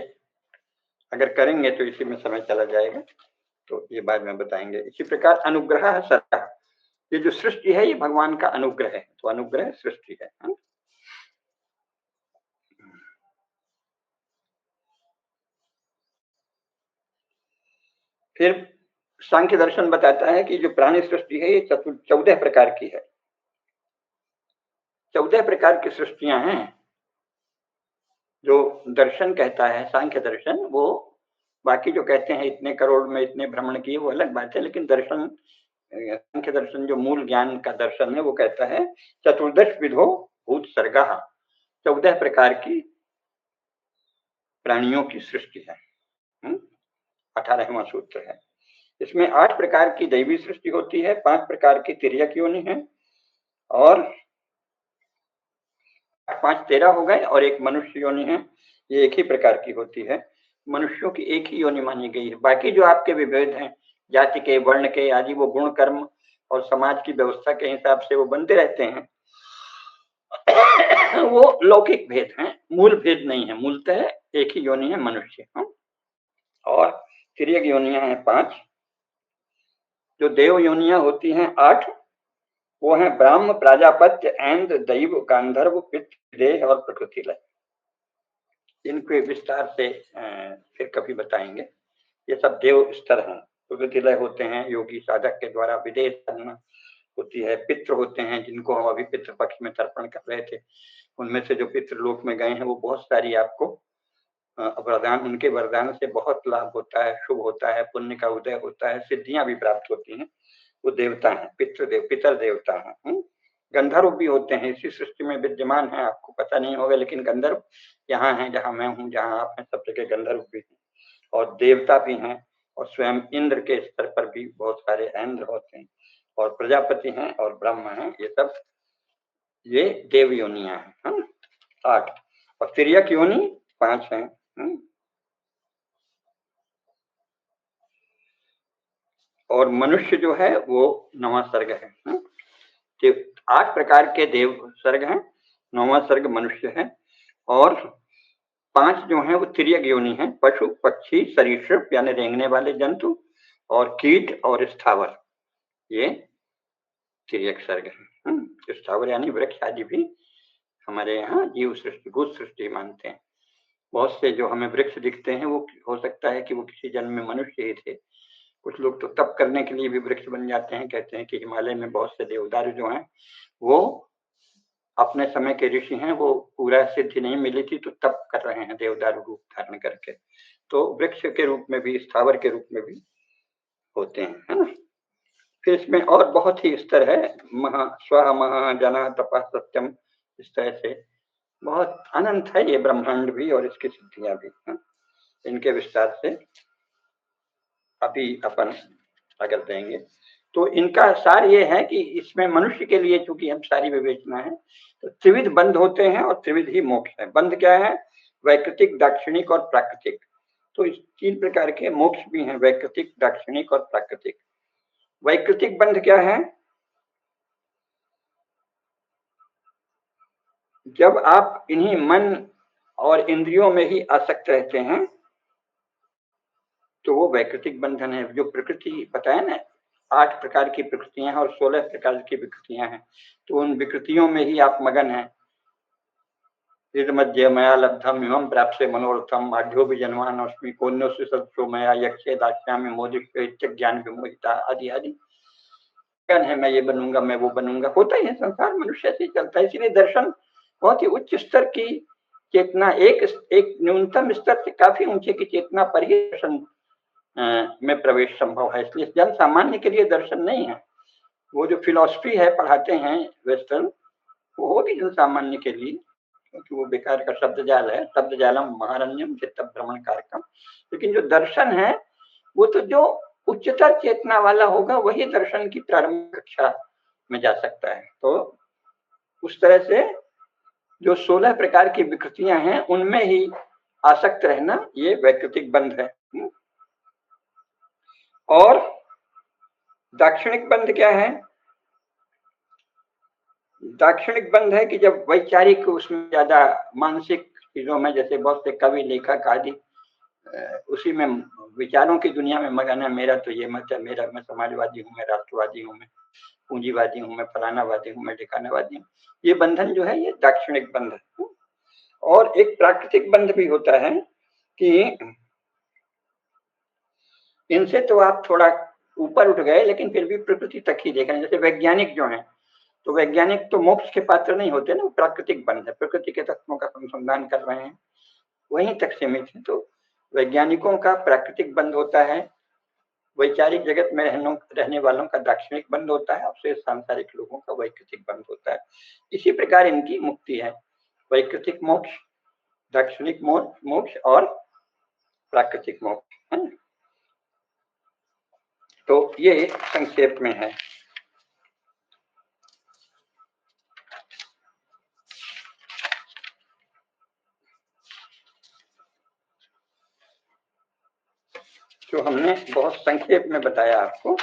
अगर करेंगे तो इसी में समय चला जाएगा, तो ये बाद में बताएंगे। इसी प्रकार अनुग्रह है सत्ता, ये जो सृष्टि है ये भगवान का अनुग्रह है, तो अनुग्रह सृष्टि है। फिर सांख्य दर्शन बताता है कि जो प्राणी सृष्टि है ये 14 प्रकार की है। 14 प्रकार की सृष्टियां हैं। जो दर्शन कहता है सांख्य दर्शन, वो बाकी जो कहते हैं इतने करोड़ में इतने भ्रमण किए, वो अलग बात है, लेकिन दर्शन, सांख्य दर्शन जो मूल ज्ञान का दर्शन है, वो कहता है 14 विधो भूत सर्गा, 14 प्रकार की प्राणियों की सृष्टि है। 18वां सूत्र है। इसमें 8 प्रकार की दैवी सृष्टि होती है, 5 प्रकार की तिर्यक योनि है, और 5 13 हो गए, और एक मनुष्य योनि है, ये एक ही प्रकार की होती है। मनुष्यों की एक ही योनि मानी गई है। बाकी जो आपके विभेद हैं, जाति के, वर्ण के आदि, वो गुण कर्म और समाज की व्यवस्था के हिसाब से वो बनते रहते हैं। वो लौकिक भेद हैं, मूल भेद नहीं है। मूलतः एक ही योनि है, मनुष्य। और तिर्यक योनियां हैं 5। जो देव योनियां होती हैं 8, वो है ब्राह्म, प्राजापत्य, ऐन्द्र, दैव, गांधर्व, पितृ, देह और प्रकृतिलय। इनके विस्तार से फिर कभी बताएंगे। ये सब देव स्तर हैं। प्रकृतिलय होते हैं योगी साधक के द्वारा विदेह साधना होती है। पितृ होते हैं जिनको हम अभी पितृ पक्ष में तर्पण कर रहे थे, उनमें से जो पितृलोक में गए हैं वो बहुत सारी आपको वरदान, उनके वरदान से बहुत लाभ होता है, शुभ होता है, पुण्य का उदय होता है, सिद्धियां भी प्राप्त होती हैं। वो देवता हैं, पितृदेव, पितर देवता हैं। गंधर्व भी होते हैं, इसी सृष्टि में विद्यमान है, आपको पता नहीं होगा, लेकिन गंधर्व यहाँ है, जहाँ मैं हूँ, जहाँ आप हैं, सब जगह गंधर्व भी हैं। और देवता भी हैं, और स्वयं इंद्र के स्तर पर भी बहुत सारे इंद्र होते हैं, और प्रजापति हैं और ब्रह्म हैं। ये सब ये देव योनियां हैं। 8। और तिर्यक योनि 5 हैं। और मनुष्य जो है वो 9वां सर्ग है। 8 प्रकार के देव सर्ग हैं, 9वां सर्ग मनुष्य है। और 5 जो हैं वो तिर्यक योनि हैं, पशु, पक्षी, सरीसृप यानी रेंगने वाले जंतु, और कीट और स्थावर, ये तिर्यक सर्ग है। स्थावर यानी वृक्ष आदि भी हमारे यहाँ जीव सृष्टि, भूत सृष्टि मानते हैं। बहुत से जो हमें वृक्ष दिखते हैं वो हो सकता है कि वो किसी जन्म में मनुष्य ही थे। कुछ लोग तो तप करने के लिए भी वृक्ष बन जाते हैं। कहते हैं कि हिमालय में बहुत से देवदारू जो हैं वो अपने समय के ऋषि हैं, वो पूरा सिद्धि नहीं मिली थी तो तप कर रहे हैं देवदारू रूप धारण करके। तो वृक्ष के रूप में भी, स्थावर के रूप में भी होते हैं, है ना। फिर इसमें और बहुत ही स्तर है, स्व महा जना तपा सत्यम, इस तरह से बहुत अनंत है ये ब्रह्मांड भी और इसकी सिद्धियां भी। इनके विस्तार से अभी अपन अगर देंगे तो इनका सार ये है कि इसमें मनुष्य के लिए चूंकि हम सारी विवेचना है, तो त्रिविध बंध होते हैं और त्रिविध ही मोक्ष है। बंध क्या है? वैकृतिक, दाक्षिणिक और प्राकृतिक। तो इस 3 प्रकार के मोक्ष भी हैं, वैकृतिक, दाक्षिणिक और प्राकृतिक। वैकृतिक बंध क्या है? जब आप इन्हीं मन और इंद्रियों में ही आसक्त रहते हैं तो वो वैकृतिक बंधन है। जो प्रकृति बताया ना, 8 प्रकार की प्रकृतियां हैं और 16 प्रकार की विकृतियां हैं, तो उन विकृतियों में ही आप मगन हैं। मध्य मया लब्धम एवं प्राप्त से मनोरथम आढ्यो भी जनवान अस्मि कोन्योस्य सदसो मया यक्षे दास्यामि मोदित ज्ञान विमोहिता आदि आदि है। मैं ये बनूंगा, मैं वो बनूंगा, होता ही है। संसार मनुष्य से चलता है। इसलिए दर्शन बहुत ही उच्च स्तर की चेतना, एक न्यूनतम स्तर से काफी ऊंचे की चेतना पर ही दर्शन में प्रवेश संभव है। इसलिए जन सामान्य के लिए दर्शन नहीं है। वो जो फिलॉसफी है पढ़ाते हैं वेस्टर्न, वो होगी जन सामान्य के लिए, क्योंकि वो बेकार का शब्द जाल है। शब्द जालम महारण्यम चित्त भ्रमण कारकम। लेकिन जो दर्शन है वो तो जो उच्चतर चेतना वाला होगा वही दर्शन की प्रारंभिक कक्षा में जा सकता है। तो उस तरह से जो 16 प्रकार की विकृतियां हैं उनमें ही आसक्त रहना ये वैकृतिक बंध है। और दाक्षिणिक बंध क्या है? दाक्षिणिक बंध है कि जब वैचारिक, उसमें ज्यादा मानसिक चीजों में, जैसे बहुत से कवि लेखक आदि उसी में विचारों की दुनिया में मगन है। मेरा तो ये मत है, मेरा, मैं समाजवादी हूँ, मैं राष्ट्रवादी हूँ, मैं पूंजीवादी हूँ, मैं फलानावादी हूँ, मैं ठिकानावादी हूँ। ये बंधन जो है ये दाक्षिणिक बंध है। और एक प्राकृतिक बंध भी होता है कि इनसे तो आप थोड़ा ऊपर उठ गए, लेकिन फिर भी प्रकृति तक ही देख रहे हैं। जैसे वैज्ञानिक जो हैं, तो वैज्ञानिक तो मोक्ष के पात्र नहीं होते ना, प्राकृतिक बंध है, प्रकृति के तत्वों का अनुसंधान कर रहे हैं, वहीं तक सीमित है। तो वैज्ञानिकों का प्राकृतिक बंध होता है, वैचारिक जगत में रहने वालों का दाक्षिणिक बंध होता है, और शेष सांसारिक लोगों का वैकृतिक बंध होता है। इसी प्रकार इनकी मुक्ति है, वैकृतिक मोक्ष, दाक्षिणिक मोक्ष और प्राकृतिक मोक्ष है। तो ये संक्षेप में है। जो हमने बहुत संक्षेप में बताया आपको।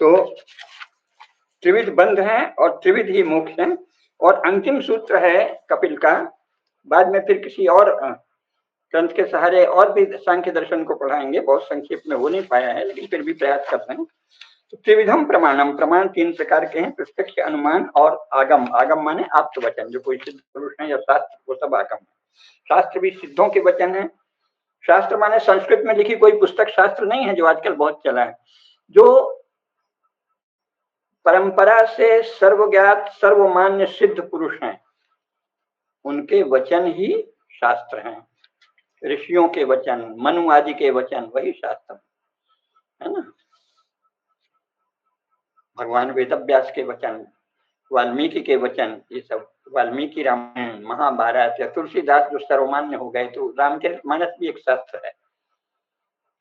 तो त्रिविध बंध है और त्रिविध ही मोक्ष है। और अंतिम सूत्र है कपिल का, बाद में फिर किसी और ग्रंथ के सहारे और भी सांख्य दर्शन को पढ़ाएंगे। बहुत संक्षेप में हो नहीं पाया है, लेकिन फिर भी प्रयास करते हैं। तो त्रिविधम प्रमाणम, प्रमाण 3 प्रकार के हैं, प्रत्यक्ष, अनुमान और आगम। आगम माने आप्त वचन, जो कोई सिद्ध पुरुष है या शास्त्र, वो सब आगम है। शास्त्र भी सिद्धों के वचन है। शास्त्र माने संस्कृत में लिखी कोई पुस्तक शास्त्र नहीं है, जो आजकल बहुत चला है। जो परंपरा से सर्वज्ञात सर्वमान्य सिद्ध पुरुष हैं, उनके वचन ही शास्त्र हैं। ऋषियों के वचन, मनु आदि के वचन, वही शास्त्र है ना। भगवान वेदव्यास के वचन, वाल्मीकि के वचन, ये सब, वाल्मीकि रामायण, महाभारत, या तुलसीदास जो सर्वमान्य हो गए, तो रामचरितमानस भी एक शास्त्र है,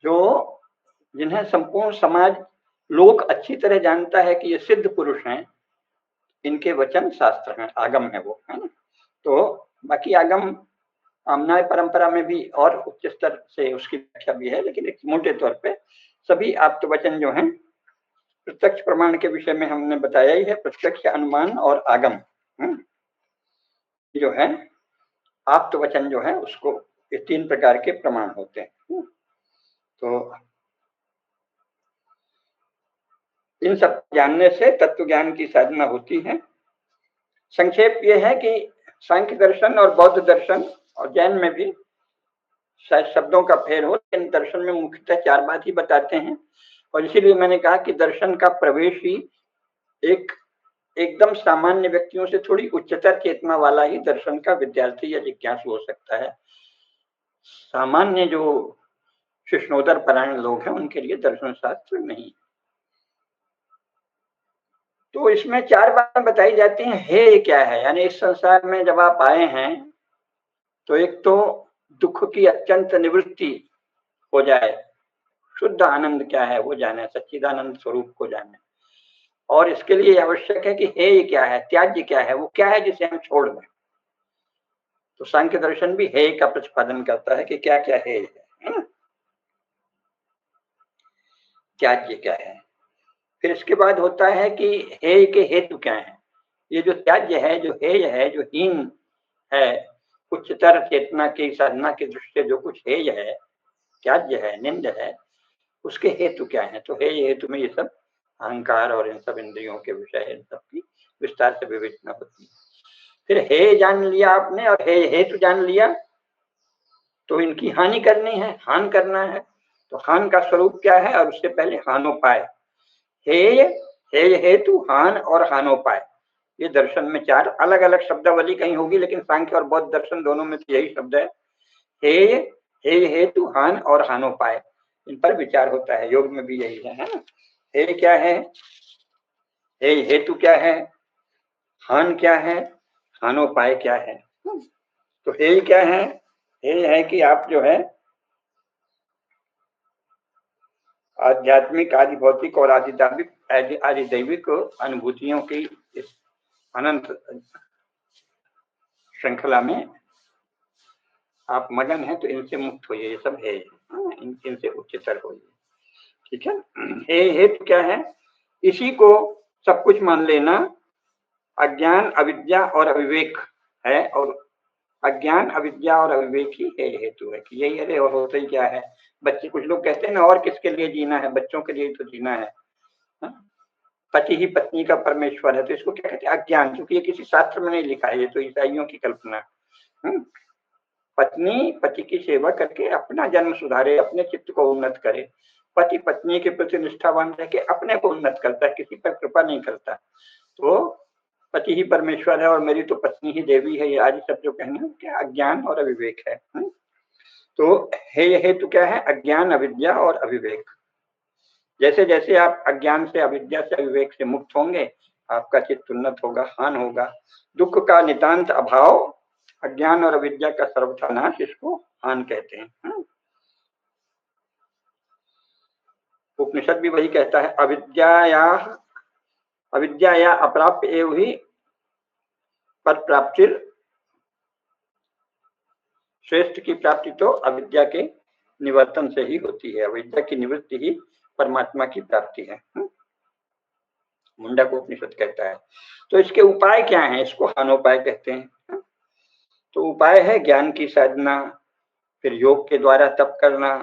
जो जिन्हें संपूर्ण समाज, लोक अच्छी तरह जानता है कि ये सिद्ध पुरुष हैं, इनके वचन शास्त्र हैं, आगम है वो, है ना। तो बाकी आगम न्याय परंपरा में भी और उच्च स्तर से उसकी व्याख्या भी है, लेकिन एक मोटे तौर पे सभी आप्त वचन जो हैं, प्रत्यक्ष प्रमाण के विषय में हमने बताया ही है, प्रत्यक्ष, अनुमान और आगम जो है, आप्त वचन जो है, उसको ये 3 प्रकार के प्रमाण होते हैं। तो इन सब जानने से तत्व ज्ञान की साधना होती है। संक्षेप ये है कि सांख्य दर्शन और बौद्ध दर्शन और जैन में भी शायद शब्दों का फेर हो, लेकिन दर्शन में मुख्यतः 4 बात ही बताते हैं। और इसीलिए मैंने कहा कि दर्शन का प्रवेश ही एकदम सामान्य व्यक्तियों से थोड़ी उच्चतर चेतना वाला ही दर्शन का विद्यार्थी या जिज्ञासु हो सकता है। सामान्य जो शिष्णोदर परायण लोग हैं, उनके लिए दर्शन शास्त्र नहीं। तो इसमें 4 बातें बताई जाती हैं। हे क्या है, यानी इस संसार में जब आप आए हैं, तो एक तो दुख की अत्यंत निवृत्ति हो जाए, शुद्ध आनंद क्या है वो जाने, सच्चिदानंद स्वरूप को जाने। और इसके लिए आवश्यक है कि हे क्या है, त्याज्य क्या है, वो क्या है जिसे हम छोड़ दें। तो सांख्य दर्शन भी हे का प्रतिपादन करता है कि क्या क्या है ना, त्याज्य क्या है। फिर इसके बाद होता है कि हे के हेतु क्या है, ये जो त्याज्य है, जो हेय है, जो हीन है, उच्चतर चेतना की साधना की दृष्टि से जो कुछ हेय है, त्याज्य है, निंद है, उसके हेतु क्या है? तो हेय हेतु में ये सब अहंकार और इन सब इंद्रियों के विषय, इन सब की विस्तार से विवेचना होती है। फिर हेय जान लिया आपने और हेय हेतु जान लिया, तो इनकी हानि करनी है, हान करना है। तो हान का स्वरूप क्या है? और उससे पहले हानोपाय। हेय, हेय हेतु, हान और हानोपाय, ये दर्शन में चार अलग अलग शब्दावली कहीं होगी, लेकिन सांख्य और बौद्ध दर्शन दोनों में तो यही शब्द है। हेय, हेय हेतु, हान और हानोपाय, इन पर विचार होता है। योग में भी यही है ना? हेय क्या है, हेय हेतु क्या है, हान क्या है, हानोपाय क्या है? तो हेय क्या है? हेय है कि आप जो है आध्यात्मिक, आदि भौतिक और आदि दैविक अनुभूतियों की इस अनंत श्रृंखला में आप मगन हैं, तो इनसे मुक्त होइए। ये सब है, इनसे उच्चतर होइए। ठीक है। हे हेतु क्या है? इसी को सब कुछ मान लेना। अज्ञान, अविद्या और अविवेक है, और अज्ञान, अविद्या और अविवेक ही हे हेतु है कि यही अरे और होता ही क्या है। बच्चे, कुछ लोग कहते हैं ना, और किसके लिए जीना है? बच्चों के लिए तो जीना है। पति ही पत्नी का परमेश्वर है, तो इसको क्या कहते हैं? अज्ञान। क्योंकि ये किसी शास्त्र में नहीं लिखा है, ये तो ईसाइयों की कल्पना। पत्नी पति की सेवा करके अपना जन्म सुधारे, अपने चित्त को उन्नत करे। पति पत्नी के प्रति निष्ठावान रह के अपने को उन्नत करता है, किसी पर कृपा नहीं करता। तो पति ही परमेश्वर है और मेरी तो पत्नी ही देवी है, ये आदि सब जो कहना क्या अज्ञान और अविवेक है। तो हे हेतु क्या है? अज्ञान, अविद्या और अविवेक। जैसे जैसे आप अज्ञान से, अविद्या से, अविवेक से मुक्त होंगे, आपका चित्त उन्नत होगा, हान होगा। दुख का नितांत अभाव, अज्ञान और अविद्या का सर्वथा नाश, इसको हान कहते हैं। उपनिषद भी वही कहता है, अविद्या या अप्राप्य एव ही पद प्राप्तिर। श्रेष्ठ की प्राप्ति तो अविद्या के निवर्तन से ही होती है। अविद्या की निवृत्ति ही परमात्मा की प्राप्ति है। मुंडक उपनिषद कहता है। तो इसके उपाय क्या हैं? इसको हानोपाय कहते हैं। तो उपाय है ज्ञान की साधना, फिर योग के द्वारा तप करना,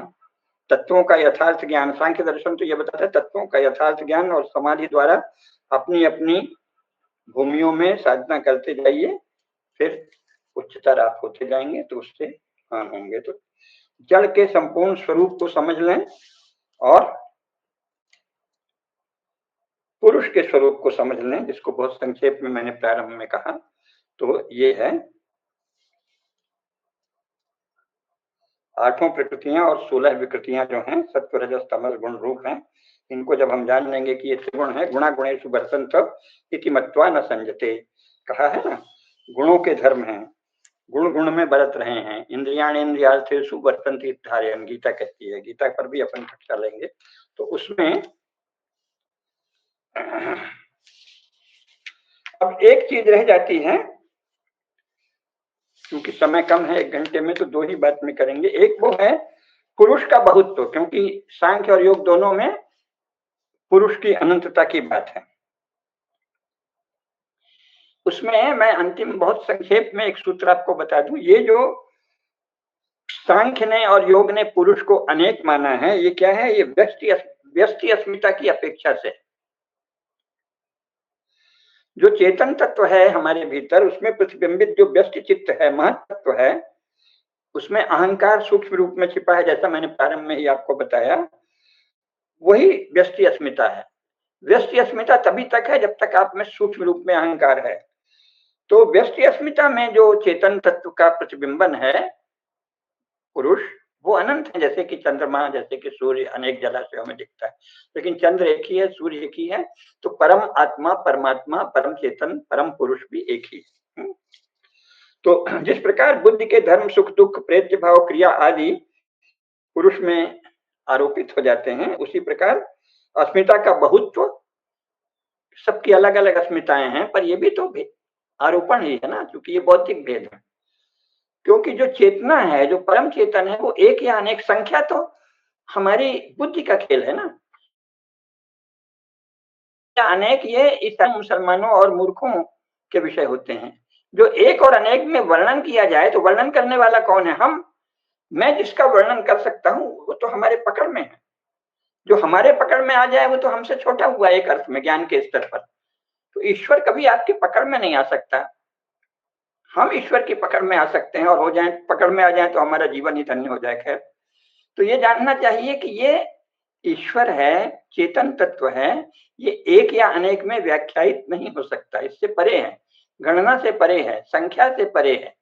तत्वों का यथार्थ ज्ञान। सांख्य दर्शन तो ये बताता है तत्वों का यथार्थ ज्ञान, और समाधि द्वारा अपनी अपनी भूमियों में साधना करते जाइए, फिर उच्चतर आप होते जाएंगे, तो उससे हान होंगे। तो जड़ के संपूर्ण स्वरूप को समझ लें और पुरुष के स्वरूप को समझ लें, जिसको बहुत संक्षेप में मैंने प्रारंभ में कहा। तो ये है आठों प्रकृतियां और 16 विकृतियां जो हैं, सत्व रजस तमस गुण रूप हैं। इनको जब हम जान लेंगे कि ये त्रिगुण है, गुणा गुणेषु वर्तन्ते इति मत्वा न संजते, कहा है ना, गुणों के धर्म हैं, गुण गुण में बरत रहे हैं। इंद्रियाणेन्द्रियार्थेषु वर्तन्ते धारयन्, गीता कहती है। गीता पर भी अपन कक्षा लेंगे, तो उसमें अब एक चीज रह जाती है, क्योंकि समय कम है, 1 घंटे में तो 2 ही बात में करेंगे। एक वो है पुरुष का बहुत्व, क्योंकि सांख्य और योग दोनों में पुरुष की अनंतता की बात है। उसमें मैं अंतिम बहुत संक्षेप में एक सूत्र आपको बता दूं। ये जो सांख्य ने और योग ने पुरुष को अनेक माना है, ये क्या है? ये व्यष्टि अस्मिता की अपेक्षा से, जो चेतन तत्व है हमारे भीतर, उसमें प्रतिबिंबित जो व्यष्टि चित्त है, महत्व है, उसमें अहंकार सूक्ष्म रूप में छिपा है, जैसा मैंने प्रारंभ में ही आपको बताया। वही व्यष्टि अस्मिता है। व्यष्टि अस्मिता तभी तक है जब तक आप में सूक्ष्म रूप में अहंकार है। तो व्यष्टि अस्मिता में जो चेतन तत्व का प्रतिबिंबन है पुरुष, वो अनंत है। जैसे कि चंद्रमा, जैसे कि सूर्य अनेक जलाशयों में दिखता है, लेकिन चंद्र एक ही है, सूर्य एक ही है। तो परम आत्मा, परमात्मा, परम चेतन, परम पुरुष भी एक ही। तो जिस प्रकार बुद्धि के धर्म, सुख दुख, प्रेत्य भाव, क्रिया आदि पुरुष में आरोपित हो जाते हैं, उसी प्रकार अस्मिता का बहुत्व, सबकी अलग अलग अस्मिताएं हैं, पर ये भी तो आरोपण ही है ना, क्योंकि ये बौद्धिक भेद है। क्योंकि जो चेतना है, जो परम चेतन है, वो एक या अनेक, संख्या तो हमारी बुद्धि का खेल है ना। या अनेक ये ईसाई, मुसलमानों और मूर्खों के विषय होते हैं। जो एक और अनेक में वर्णन किया जाए तो वर्णन करने वाला कौन है? हम। मैं जिसका वर्णन कर सकता हूँ वो तो हमारे पकड़ में है। जो हमारे पकड़ में आ जाए वो तो हमसे छोटा हुआ एक अर्थ में, ज्ञान के स्तर पर। तो ईश्वर कभी आपकी पकड़ में नहीं आ सकता। हम ईश्वर की पकड़ में आ सकते हैं, और हो जाए, पकड़ में आ जाए तो हमारा जीवन ही धन्य हो जाए। खैर, तो ये जानना चाहिए कि ये ईश्वर है, चेतन तत्व है, ये एक या अनेक में व्याख्यायित नहीं हो सकता, इससे परे है, गणना से परे है, संख्या से परे है।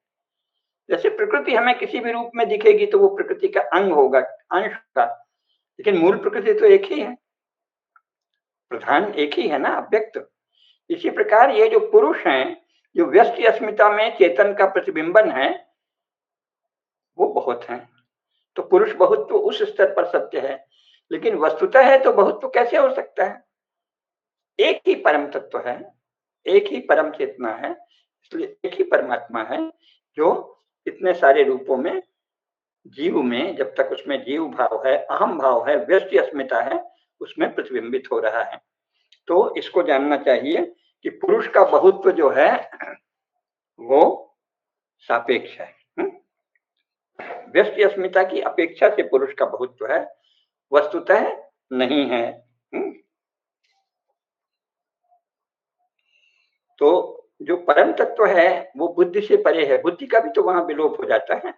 जैसे प्रकृति हमें किसी भी रूप में दिखेगी तो वो प्रकृति का अंग होगा, अंश होगा, लेकिन मूल प्रकृति तो एक ही है, प्रधान एक ही है ना, अव्यक्त। इसी प्रकार ये जो पुरुष हैं, जो व्यष्टि अस्मिता में चेतन का प्रतिबिंबन है, वो बहुत हैं। तो पुरुष बहुत्व उस स्तर पर सत्य है, लेकिन वस्तुतः है तो बहुत्व कैसे हो सकता है? एक ही परम तत्व है, एक ही परम चेतना है, इसलिए एक ही परमात्मा है जो इतने सारे रूपों में, जीव में, जब तक उसमें जीव भाव है, अहम भाव है, व्यष्टि अस्मिता है, उसमें प्रतिबिंबित हो रहा है। तो इसको जानना चाहिए कि पुरुष का बहुत्व जो है वो सापेक्ष है। व्यष्टि अस्मिता की अपेक्षा से पुरुष का बहुत्व है, वस्तुतः नहीं है। तो जो परम तत्व है वो बुद्धि से परे है, बुद्धि का भी तो वहां विलोप हो जाता है।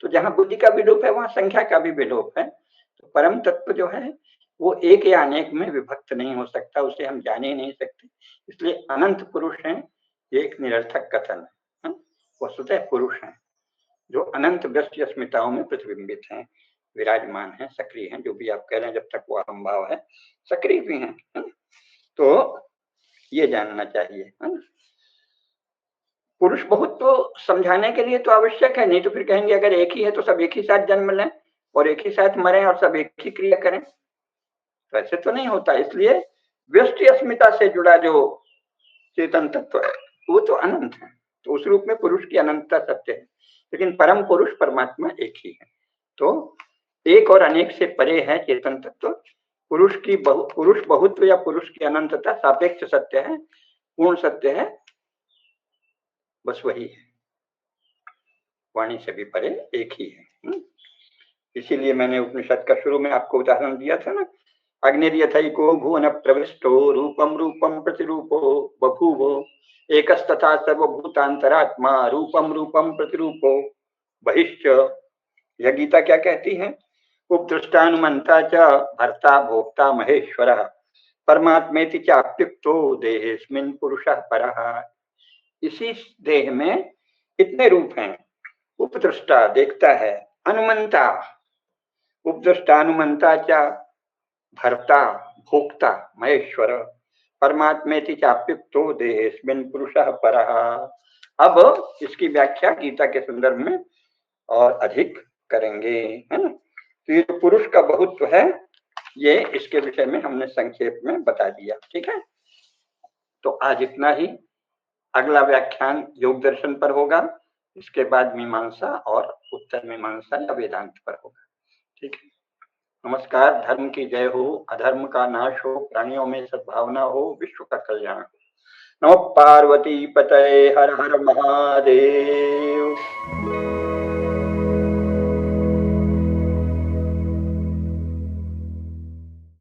तो जहां बुद्धि का विलोप है वहां संख्या का भी विलोप है। तो परम तत्व जो है वो एक या अनेक में विभक्त नहीं हो सकता, उसे हम जान ही नहीं सकते। इसलिए अनंत पुरुष है, ये एक निरर्थक कथन है। वस्तुतः पुरुष है जो अनंत व्यष्टि अस्मिताओं में प्रतिबिंबित हैं, विराजमान हैं, सक्रिय हैं। जो भी आप कह रहे हैं, जब तक वो अहम भाव है, सक्रिय भी हैं। तो ये जानना चाहिए, है ना। पुरुष बहुत तो समझाने के लिए तो आवश्यक है, नहीं तो फिर कहेंगे अगर एक ही है तो सब एक ही साथ जन्म लें और एक ही साथ मरें और सब एक ही क्रिया करें, तो ऐसे तो नहीं होता। इसलिए व्यष्टि अस्मिता से जुड़ा जो चेतन तत्व है वो तो अनंत है, तो उस रूप में पुरुष की अनंतता सत्य है, लेकिन परम पुरुष परमात्मा एक ही है। तो एक और अनेक से परे है चेतन तत्व। पुरुष बहुत्व या पुरुष की अनंतता सापेक्ष सत्य है, पूर्ण सत्य है, बस वही है, वाणी से भी परे एक ही है। इसीलिए मैंने उपनिषद का शुरू में आपको उदाहरण दिया था ना, अग्निर्यथैको भुवन प्रविष्टो रूपम रूपम प्रतिरूपो बभूवो एकस्तथा सर्वभूतांतरात्मा रूपम रूपम प्रतिरूपो बहिश्च। यह गीता क्या कहती है? उपदृष्टानुमंता च भर्ता भोक्ता महेश्वरः परमात्मेति चाप्युक्तो देहेस्मिन् पुरुषः परः। इसी देह में इतने रूप हैं। उपदृष्टा देखता है, अनुमंता उपदृष्टा अनुमंता च भर्ता भोक्ता महेश्वर परमात्मेति चाप्युक्तो देहेस्मिन् पुरुषः परः। अब इसकी व्याख्या गीता के संदर्भ में और अधिक करेंगे, है ना। तो ये जो पुरुष का बहुत्व है, ये इसके विषय में हमने संक्षेप में बता दिया, ठीक है। तो आज इतना ही। अगला व्याख्यान योग दर्शन पर होगा, इसके बाद मीमांसा और उत्तर मीमांसा या वेदांत पर होगा, ठीक है। नमस्कार। धर्म की जय हो, अधर्म का नाश हो, प्राणियों में सद्भावना हो, विश्व का कल्याण हो। नमः पार्वती पतये, हर हर महादेव।